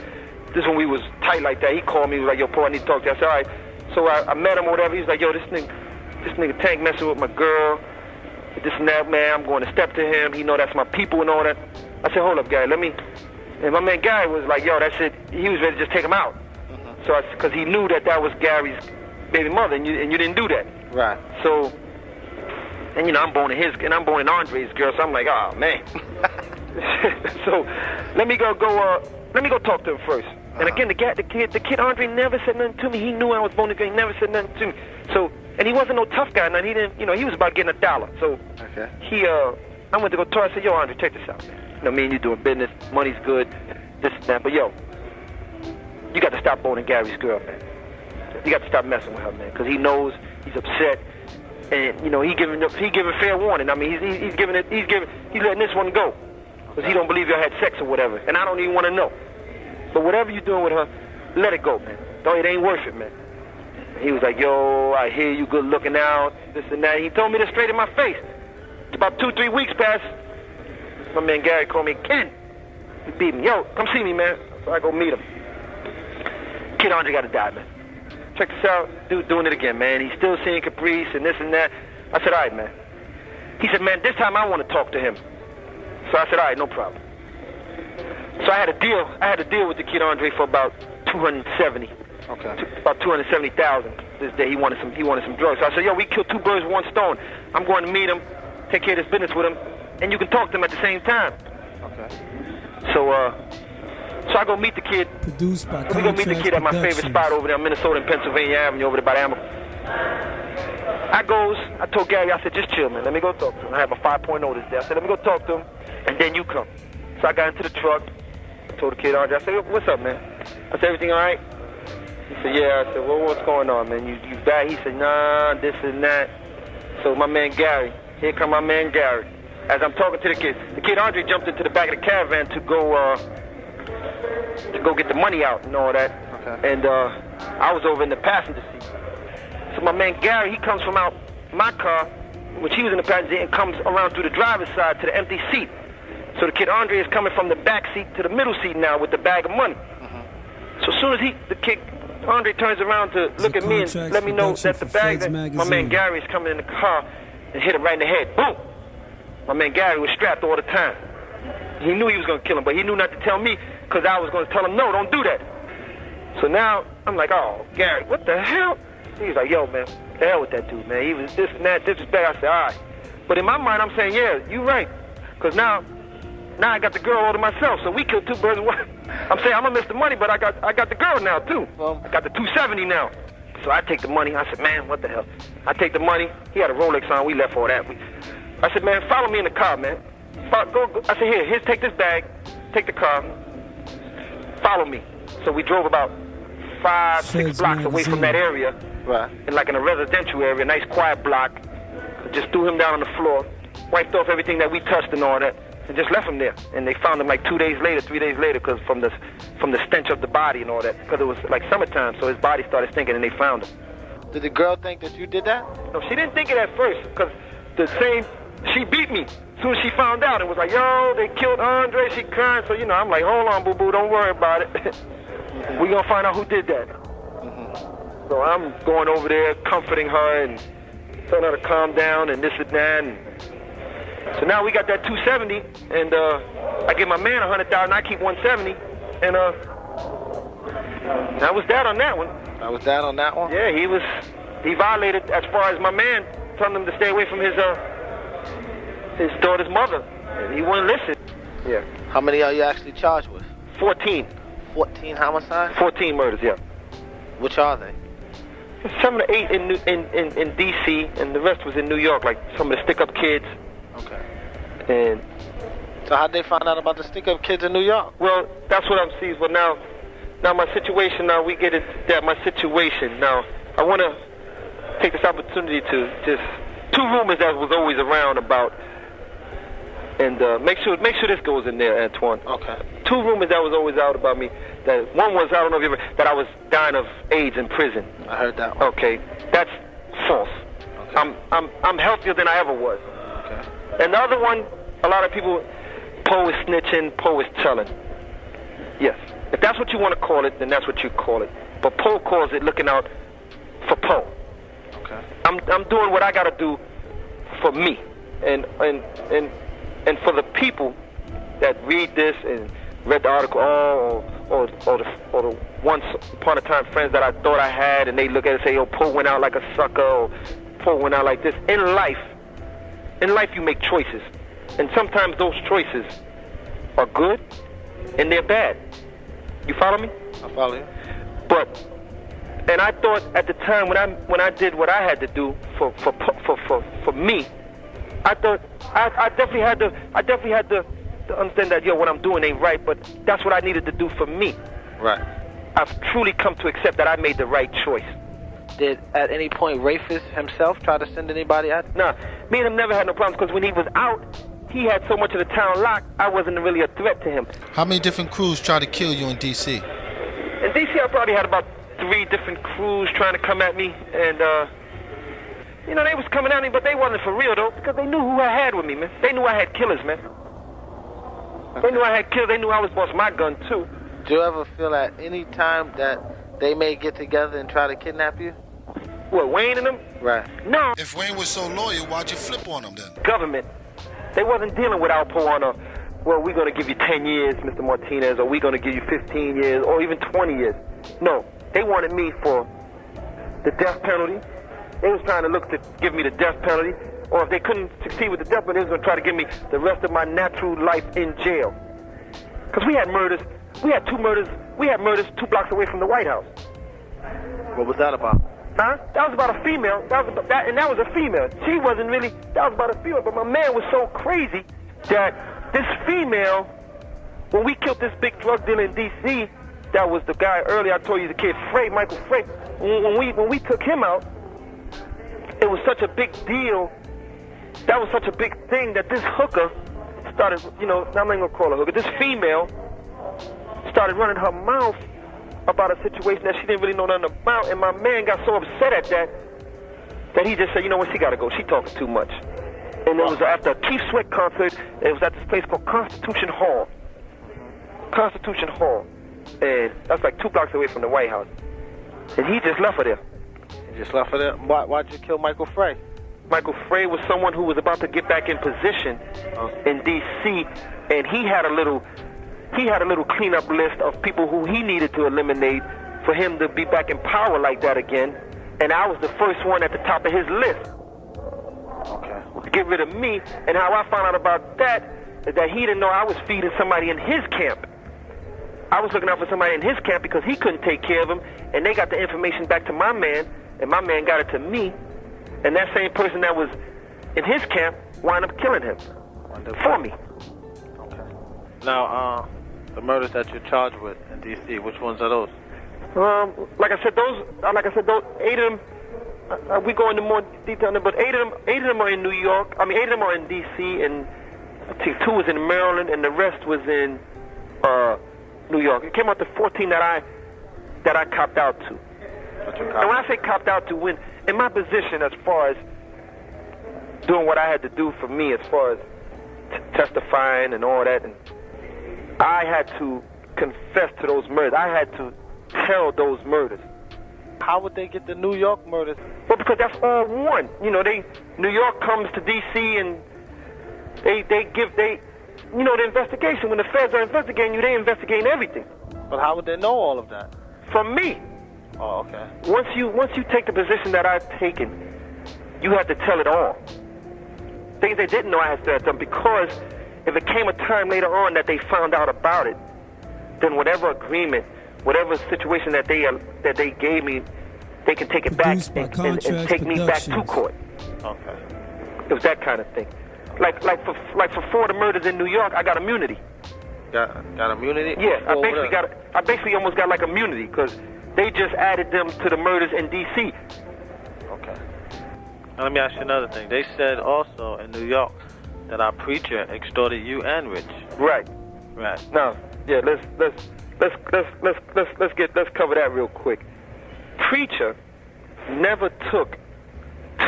This when we was tight like that. He called me, he was like, yo, Paul, I need to talk to you. I said, all right. So I met him or whatever. He was like, yo, this nigga Tank messing with my girl. This and that, man. I'm going to step to him. He know that's my people and all that. I said, hold up, Gary, let me. And my man Gary was like, yo, that's it. He was ready to just take him out. So because he knew that was Gary's baby mother, and you didn't do that. Right. So, and you know, I'm born in Andre's girl, so I'm like, oh man. So let me go talk to him first. And again, the kid Andre never said nothing to me. He knew I was born again. He never said nothing to me. So, and he wasn't no tough guy. He didn't, you know, he was about getting $1. So, okay. I went to go talk. I said, yo, Andre, check this out, man. You know, me and you doing business. Money's good. This and that. But yo, you got to stop boning Gary's girl, man. You got to stop messing with her, man, because he knows he's upset, and you know he giving fair warning. I mean, he's letting this one go because he don't believe y'all had sex or whatever, and I don't even want to know. But whatever you're doing with her, let it go, man. No, it ain't worth it, man. He was like, yo, I hear you good looking out, this and that. He told me this straight in my face. It's about 2-3 weeks passed. My man Gary called me, Ken. He beat me. Yo, come see me, man. So I go meet him. Kid Andre got to die, man. Check this out. Dude doing it again, man. He's still seeing Caprice and this and that. I said, all right, man. He said, man, this time I want to talk to him. So I said, all right, no problem. So I had a deal with the kid Andre for about $270,000. Okay. About $270,000 this day. He wanted some drugs. So I said, yo, we killed 2 birds with 1 stone. I'm going to meet him, take care of this business with him, and you can talk to him at the same time. Okay. So I go meet the kid. Produced by we go meet the kid at my favorite spot over there, Minnesota and Pennsylvania Avenue, over there by the Ammo. I told Gary, I said, just chill, man. Let me go talk to him. I have a 5.0 this day. I said, let me go talk to him, and then you come. So I got into the truck. I told the kid, Andre, I said, what's up, man? I said, everything all right? He said, yeah. I said, well, what's going on, man? You bad? He said, nah, this and that. So my man Gary, here come my man Gary. As I'm talking to the kid Andre jumped into the back of the caravan to go get the money out and all that. Okay. And I was over in the passenger seat. So my man Gary, he comes from out my car, which he was in the passenger seat, and comes around through the driver's side to the empty seat. So the kid Andre is coming from the back seat to the middle seat now with the bag of money. So as soon as the kid Andre turns around to look at me and let me know that the bag, my man Gary is coming in the car and hit him right in the head. Boom! My man Gary was strapped all the time. He knew he was going to kill him, but he knew not to tell me because I was going to tell him, no, don't do that. So now I'm like, oh, Gary, what the hell? He was like, yo, man, the hell with that dude, man. He was this and that, disrespect. I said, all right. But in my mind, I'm saying, yeah, you're right. Because now Now I got the girl all to myself, so we killed two birds with one. I'm saying I'm gonna miss the money, but I got the girl now too. I got the 270 now. So I take the money. I said, man, what the hell? I take the money. He had a Rolex on. We left all that. I said, man, follow me in the car, man. Go. I said, here, take this bag, take the car, follow me. So we drove about 5-6 blocks away from that area, right? And like in a residential area, nice quiet block. Just threw him down on the floor, wiped off everything that we touched and all that, and just left him there. And they found him like 2 days later, 3 days later, because from the stench of the body and all that, because it was like summertime, so his body started stinking, and they found him. Did the girl think that you did that? No, she didn't think it at first, because she beat me as soon as she found out. It was like, yo, they killed Andre. She crying. So, I'm like, hold on, boo-boo, don't worry about it. We're going to find out who did that. So I'm going over there, comforting her and telling her to calm down and this and that. And so now we got that 270, and I give my man 100,000. I keep 170, and that was that on that one. That was that on that one? Yeah, he violated as far as my man telling him to stay away from his daughter's mother. And he wouldn't listen. Yeah. How many are you actually charged with? 14. 14 homicides? 14 murders, yeah. Which are they? 7 or 8 in D.C., and the rest was in New York, like some of the stick-up kids. Okay. And so how'd they find out about the stick-up kids in New York? Well, that's what I'm seeing. Well, now my situation, now we get it, that my situation. Now, I want to take this opportunity to just, 2 rumors that was always around about, and make sure this goes in there, Antoine. Okay. 2 rumors that was always out about me. That one was, I don't know if you ever, that I was dying of AIDS in prison. I heard that one. Okay, that's false. Okay. I'm healthier than I ever was. Okay. And the other one, a lot of people, Poe is snitching, Poe is telling. Yes, if that's what you want to call it, then that's what you call it. But Poe calls it looking out for Poe. Okay. I'm doing what I got to do for me, and for the people that read this and read the article, or the once upon a time friends that I thought I had, and they look at it and say, "Oh, Poe went out like a sucker," or Poe went out like this. In life you make choices, and sometimes those choices are good, and they're bad. You follow me? I follow you. And I thought at the time when I did what I had to do for me, I thought I definitely had to understand that what I'm doing ain't right, but that's what I needed to do for me. Right. I've truly come to accept that I made the right choice. Did at any point Rafis himself try to send anybody out? Nah, me and him never had no problems, because when he was out, he had so much of the town locked, I wasn't really a threat to him. How many different crews tried to kill you in D.C.? In D.C. I probably had about 3 different crews trying to come at me, and they was coming at me, but they wasn't for real though, because they knew who I had with me, man. They knew I had killers, man. They knew I had killers. They knew I was bossing my gun too. Do you ever feel at any time that they may get together and try to kidnap you? What, Wayne and them? Right. No. If Wayne was so loyal, why'd you flip on him then? Government. They wasn't dealing with Alpo on a, well, we're going to give you 10 years, Mr. Martinez, or we're going to give you 15 years, or even 20 years. No, they wanted me for the death penalty. They was trying to look to give me the death penalty, or if they couldn't succeed with the death penalty, they was going to try to give me the rest of my natural life in jail. Because we had murders. We had 2 murders. We had murders 2 blocks away from the White House. What was that about? Huh? That was about a female. That was a female. She wasn't really, that was about a female. But my man was so crazy that this female, when we killed this big drug dealer in D.C., that was the guy earlier I told you, the kid Michael Frey. When we took him out, it was such a big deal. That was such a big thing that this hooker started, I'm not even going to call her hooker. This female started running her mouth about a situation that she didn't really know nothing about, and my man got so upset at that he just said, you know what, she gotta go, she talking too much. And it was after a Keith Sweat concert. It was at this place called Constitution Hall, and that's like 2 blocks away from the White House, and he just left her there. You just left her there? Why'd you kill Michael Frey? Michael Frey was someone who was about to get back in position in D.C., and he had a little cleanup list of people who he needed to eliminate for him to be back in power like that again. And I was the first one at the top of his list. Okay. To get rid of me. And how I found out about that that he didn't know I was feeding somebody in his camp. I was looking out for somebody in his camp because he couldn't take care of him, and they got the information back to my man, and my man got it to me, and that same person that was in his camp wound up killing him for me. Okay. Now, the murders that you're charged with in D.C., which ones are those? Like I said, those 8 of them. We go into more detail on it, but 8 of them are in New York. I mean, 8 of them are in D.C. and I think 2 was in Maryland, and the rest was in New York. It came out to 14 that I copped out to. And when I say copped out to, when in my position as far as doing what I had to do for me, as far as testifying and all that, and I had to confess to those murders. I had to tell those murders. How would they get the New York murders? Well, because that's all one. You know, New York comes to D.C. and they give the investigation. When the feds are investigating you, they investigate everything. But how would they know all of that? From me. Oh, okay. Once you take the position that I've taken, you have to tell it all. Things they didn't know I had to tell them, because if it came a time later on that they found out about it, then whatever agreement, whatever situation that they gave me, they can take it back and take me back to court. Okay. It was that kind of thing. Like for 4 of the murders in New York, I got immunity. Got immunity? Yeah, I basically almost got like immunity because they just added them to the murders in D.C. Okay. Now let me ask you another thing. They said also in New York that our preacher extorted you and Rich. Right. Now, yeah, let's cover that real quick. Preacher never took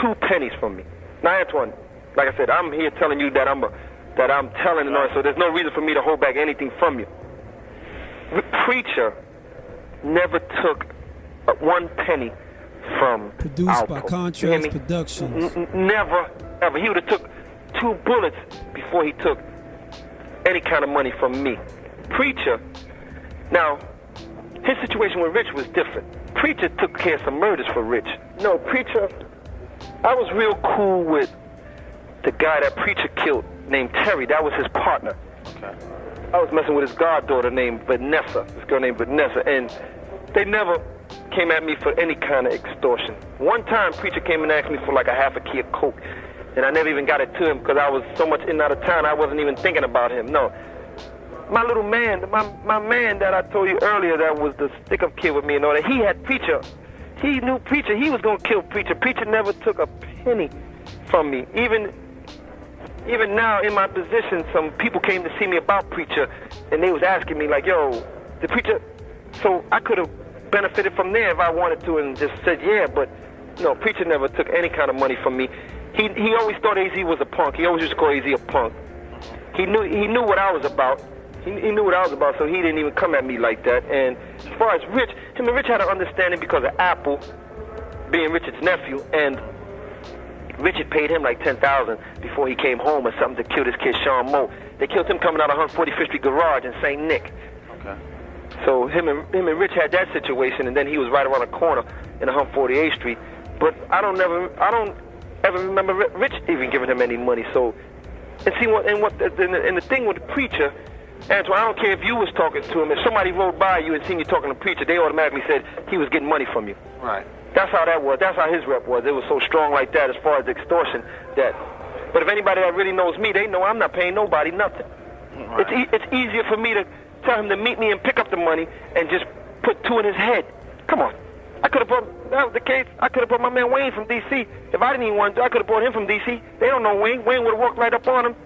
2 pennies from me. Now, Antoine, like I said, I'm here telling you that I'm telling and all, so there's no reason for me to hold back anything from you. Preacher never took 1 penny from Produced Alpo. by Contrast Productions. Never, ever. He would have took 2 bullets before he took any kind of money from me. Preacher, now, his situation with Rich was different. Preacher took care of some murders for Rich. No, Preacher, I was real cool with the guy that Preacher killed named Terry. That was his partner. Okay. I was messing with his goddaughter named Vanessa, this girl named Vanessa, and they never came at me for any kind of extortion. One time, Preacher came and asked me for like a half a key of coke, and I never even got it to him because I was so much in and out of town, I wasn't even thinking about him. No. My little man, my man that I told you earlier that was the stick-up kid with me and all that, he had Preacher. He knew Preacher. He was going to kill Preacher. Preacher never took a penny from me. Even now in my position, some people came to see me about Preacher, and they was asking me like, yo, the Preacher... So I could have benefited from there if I wanted to and just said, yeah, but no, Preacher never took any kind of money from me. He always thought AZ was a punk. He always used to call AZ a punk. He knew what I was about. He knew what I was about, so he didn't even come at me like that. And as far as Rich, him and Rich had an understanding because of Apple being Richard's nephew, and Richard paid him like $10,000 before he came home or something to kill this kid, Sean Moe. They killed him coming out of 145th Street Garage in St. Nick. Okay. So him and Rich had that situation, and then he was right around the corner in 148th Street. But I don't ever remember Rich even giving him any money. So, and see the thing with the Preacher, Antoine, I don't care if you was talking to him. If somebody rode by you and seen you talking to Preacher, they automatically said he was getting money from you. Right. That's how that was. That's how his rep was. It was so strong like that as far as extortion. But if anybody that really knows me, they know I'm not paying nobody nothing. Right. It's easier for me to tell him to meet me and pick up the money and just put 2 in his head. Come on. I could have brought, that was the case, I could have brought my man Wayne from D.C. If I didn't even want to, I could have brought him from D.C. They don't know Wayne. Wayne would have walked right up on him,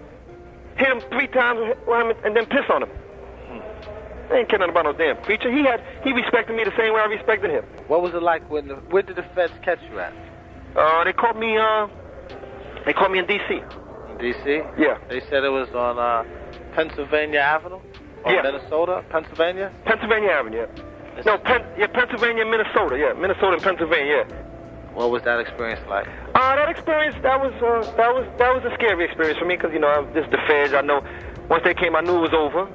hit him 3 times, and then piss on him. They ain't caring about no damn Preacher. He respected me the same way I respected him. What was it like where did the feds catch you at? They caught me in D.C. In D.C.? Yeah. They said it was on Pennsylvania Avenue? Or yeah. Minnesota? Pennsylvania? Pennsylvania Avenue, yeah. No, Pennsylvania, Minnesota, yeah. Minnesota and Pennsylvania, yeah. What was that experience like? That experience, that was a scary experience for me because, this is the feds. I know once they came, I knew it was over.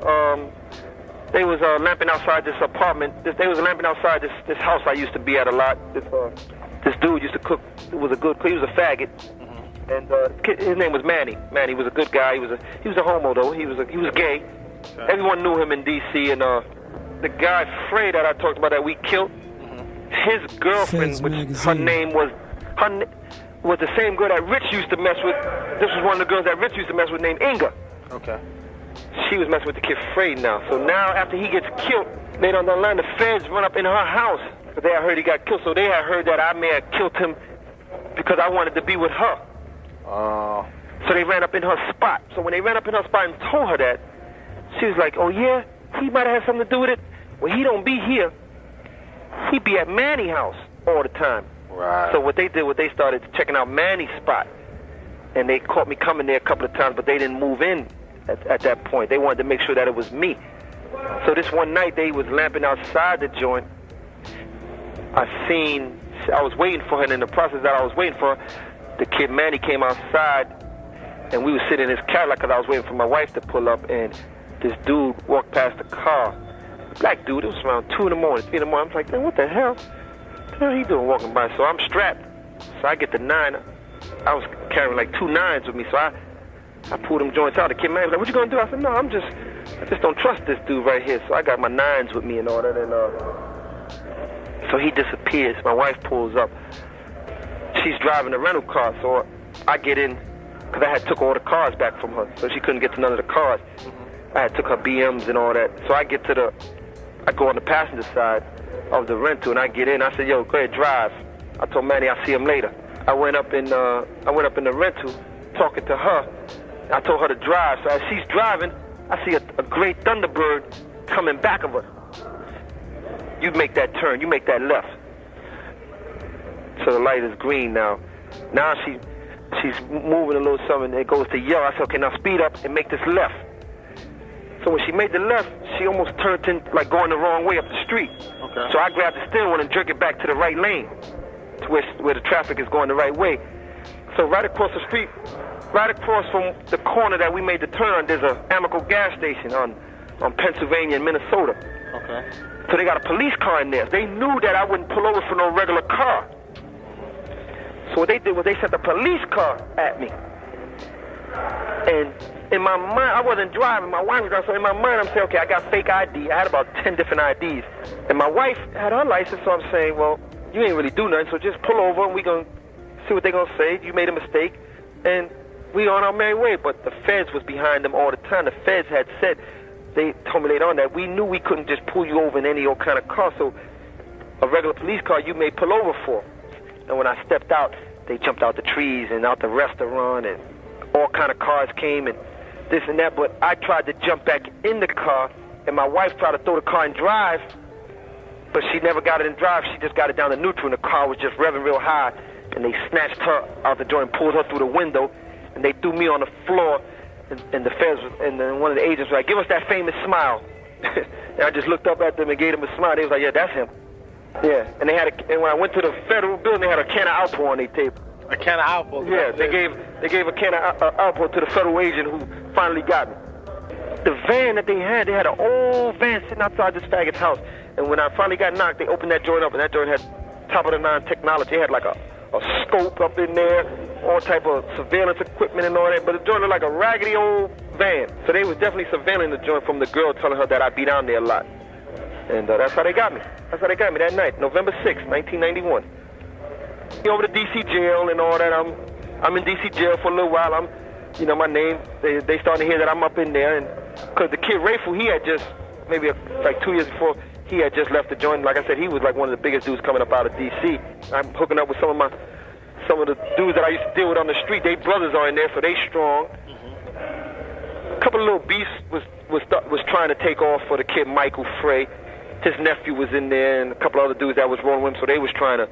They was lamping outside this apartment. They was lamping outside this house I used to be at a lot. This dude used to cook. It was a good cook. He was a faggot. And his name was Manny. Manny was a good guy. He was a homo though. He was gay. Okay. Everyone knew him in D.C. And the guy Fred that I talked about that we killed, his girlfriend, her name was the same girl that Rich used to mess with. This was one of the girls that Rich used to mess with named Inga. Okay. She was messing with the kid Fred now. So now after he gets killed, later on down the line, the feds run up in her house. But they had heard he got killed, so they had heard that I may have killed him because I wanted to be with her. Oh. So they ran up in her spot. So when they ran up in her spot and told her that, she was like, oh yeah, he might have had something to do with it. Well, he don't be here. He be at Manny's house all the time. Right. So what they did was they started checking out Manny's spot. And they caught me coming there a couple of times, but they didn't move in at that point. They wanted to make sure that it was me. So this one night they was lamping outside the joint. I was waiting for her, and in the process that I was waiting for her, the kid Manny came outside, and we was sitting in his Cadillac because I was waiting for my wife to pull up, and this dude walked past the car. Black dude, it was around 2 in the morning, 3 in the morning. I'm like, man, what the hell? What the hell he doing walking by? So I'm strapped. So I get the 9. I was carrying like 2 9s with me, so I pulled them joints out. The kid Manny was like, what you gonna do? I said, no, I just don't trust this dude right here. So I got my 9s with me and all that, and so he disappears. My wife pulls up. She's driving a rental car, so I get in because I had took all the cars back from her, so she couldn't get to none of the cars. I had took her BMs and all that. So I go on the passenger side of the rental, and I get in. I said, yo, go ahead, drive. I told Manny I'll see him later. I went up in the rental talking to her. I told her to drive. So as she's driving, I see a great Thunderbird coming back of her. You make that turn, you make that left. So the light is green now. Now she's moving a little something, it goes to yellow. I said, okay, now speed up and make this left. So when she made the left, she almost turned in, like going the wrong way up the street. Okay. So I grabbed the steering wheel and jerked it back to the right lane, to where the traffic is going the right way. So right across the street, right across from the corner that we made the turn on, there's an Amoco gas station on Pennsylvania and Minnesota. Okay. So they got a police car in there. They knew that I wouldn't pull over for no regular car. So what they did was they sent the police car at me. And in my mind, I wasn't driving. My wife was driving. So in my mind, I'm saying, okay, I got fake ID. I had about 10 different IDs. And my wife had her license, so I'm saying, well, you ain't really do nothing, so just pull over and we going to see what they going to say. You made a mistake. And we on our merry way. But the feds was behind them all the time. The feds had said, they told me later on that we knew we couldn't just pull you over in any old kind of car, so a regular police car you may pull over for. And when I stepped out, they jumped out the trees and out the restaurant, and all kind of cars came and this and that, but I tried to jump back in the car, and my wife tried to throw the car in drive, but she never got it in drive. She just got it down to neutral, and the car was just revving real high, and they snatched her out the joint, pulled her through the window, and they threw me on the floor. And the feds, and then one of the agents was like, give us that famous smile. And I just looked up at them and gave them a smile. They was like, yeah, that's him. Yeah, and and when I went to the federal building, they had a can of Alpo on their table. A can of Alpo? Yeah, they gave a can of Alpo to the federal agent who finally got me. The van that they had an old van sitting outside this faggot's house. And when I finally got knocked, they opened that joint up, and that joint had top of the line technology. It had like a scope up in there, all type of surveillance equipment and all that, but the joint looked like a raggedy old van. So they was definitely surveilling the joint from the girl telling her that I'd be down there a lot. And that's how they got me. That's how they got me that night, November 6th, 1991. Over to D.C. jail and all that. I'm in D.C. jail for a little while. My name, they starting to hear that I'm up in there. And because the kid Rayful, he had just, maybe like 2 years before, he had just left the joint. Like I said, he was like one of the biggest dudes coming up out of D.C. I'm hooking up with some of the dudes that I used to deal with on the street. They brothers are in there, so they strong. A couple of little beasts was trying to take off for the kid Michael Frey. His nephew was in there, and a couple other dudes that was rolling with him, so they was trying to,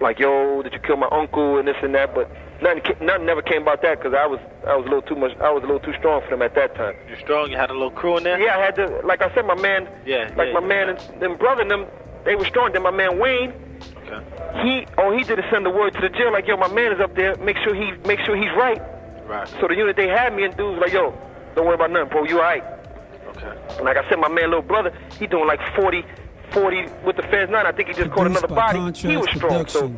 like, yo, did you kill my uncle and this and that? But nothing never came about that because I was a little too much. I was a little too strong for them at that time. You're strong. You had a little crew in there. Yeah, I had to. Like I said, my man. My man and them brother and them, they were strong. Then my man Wayne. Okay. He did send the word to the jail like, yo, my man is up there. Make sure he's right. Right. So the unit they had me and dudes was like, yo, don't worry about nothing, bro. You all right? Okay. And like I said, my man, little brother, he doing like 40 with the feds now. I think he just caught another body. He was strong, so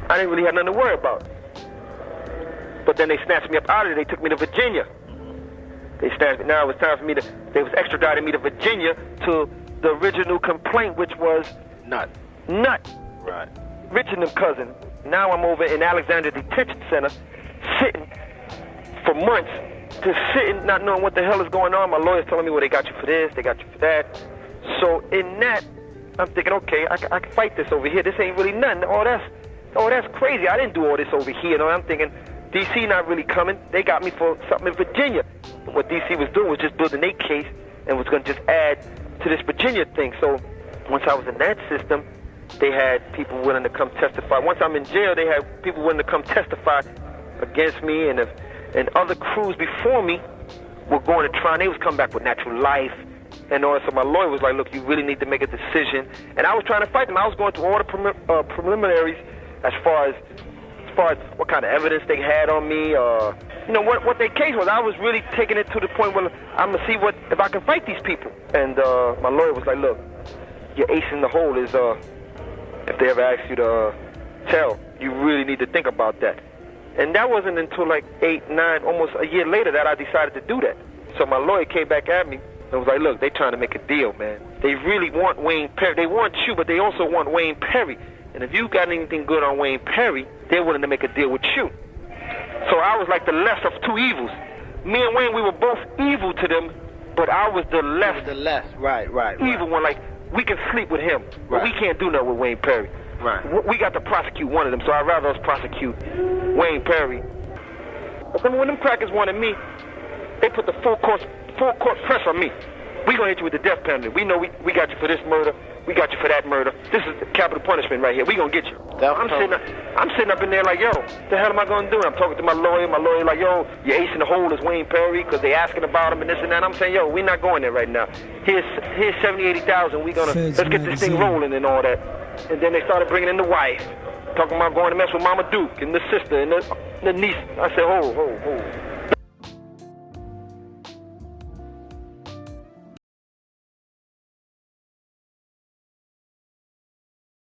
I didn't really have nothing to worry about. But then they snatched me up out of there. They took me to Virginia. They snatched me. Now it was time for me to, they was extraditing me to Virginia to the original complaint, which was Nut. Right. Rich and them cousin. Now I'm over in Alexandria Detention Center, sitting for months, just sitting, not knowing what the hell is going on. My lawyer's telling me, well, they got you for this, they got you for that. So in that, I'm thinking, okay, I can fight this over here. This ain't really nothing. Oh, that's crazy. I didn't do all this over here. No, I'm thinking, DC not really coming. They got me for something in Virginia. But what DC was doing was just building their case and was going to just add to this Virginia thing. So once I was in that system, they had people willing to come testify. Once I'm in jail, they had people willing to come testify against me, and other crews before me were going to trial, and they was coming back with natural life and all. So my lawyer was like, look, you really need to make a decision. And I was trying to fight them. I was going through all the preliminaries as far as what kind of evidence they had on me, you know, what their case was. I was really taking it to the point where I'm going to see if I can fight these people. And my lawyer was like, look, your ace in the hole is if they ever ask you to tell, you really need to think about that. And that wasn't until like 8, 9, almost a year later that I decided to do that. So my lawyer came back at me and was like, look, they trying to make a deal, man. They really want Wayne Perry. They want you, but they also want Wayne Perry. And if you got anything good on Wayne Perry, they're willing to make a deal with you. So I was like the less of two evils. Me and Wayne, we were both evil to them, but I was the less. Right. Evil one, like, we can sleep with him, but we can't do nothing with Wayne Perry. Right. We got to prosecute one of them, so I'd rather us prosecute Wayne Perry. But when them crackers wanted me, they put the full court press on me. We gonna hit you with the death penalty. We know we got you for this murder. We got you for that murder. This is capital punishment right here. We gonna get you. I'm sitting up in there like, yo, the hell am I gonna do? I'm talking to my lawyer. My lawyer like, yo, your ace in the hole is Wayne Perry, because they asking about him and this and that. I'm saying, yo, we're not going there right now. Here's 70, 80,000. Let's get this thing rolling and all that. And then they started bringing in the wife, talking about going to mess with Mama Duke and the sister and the niece. I said, hold.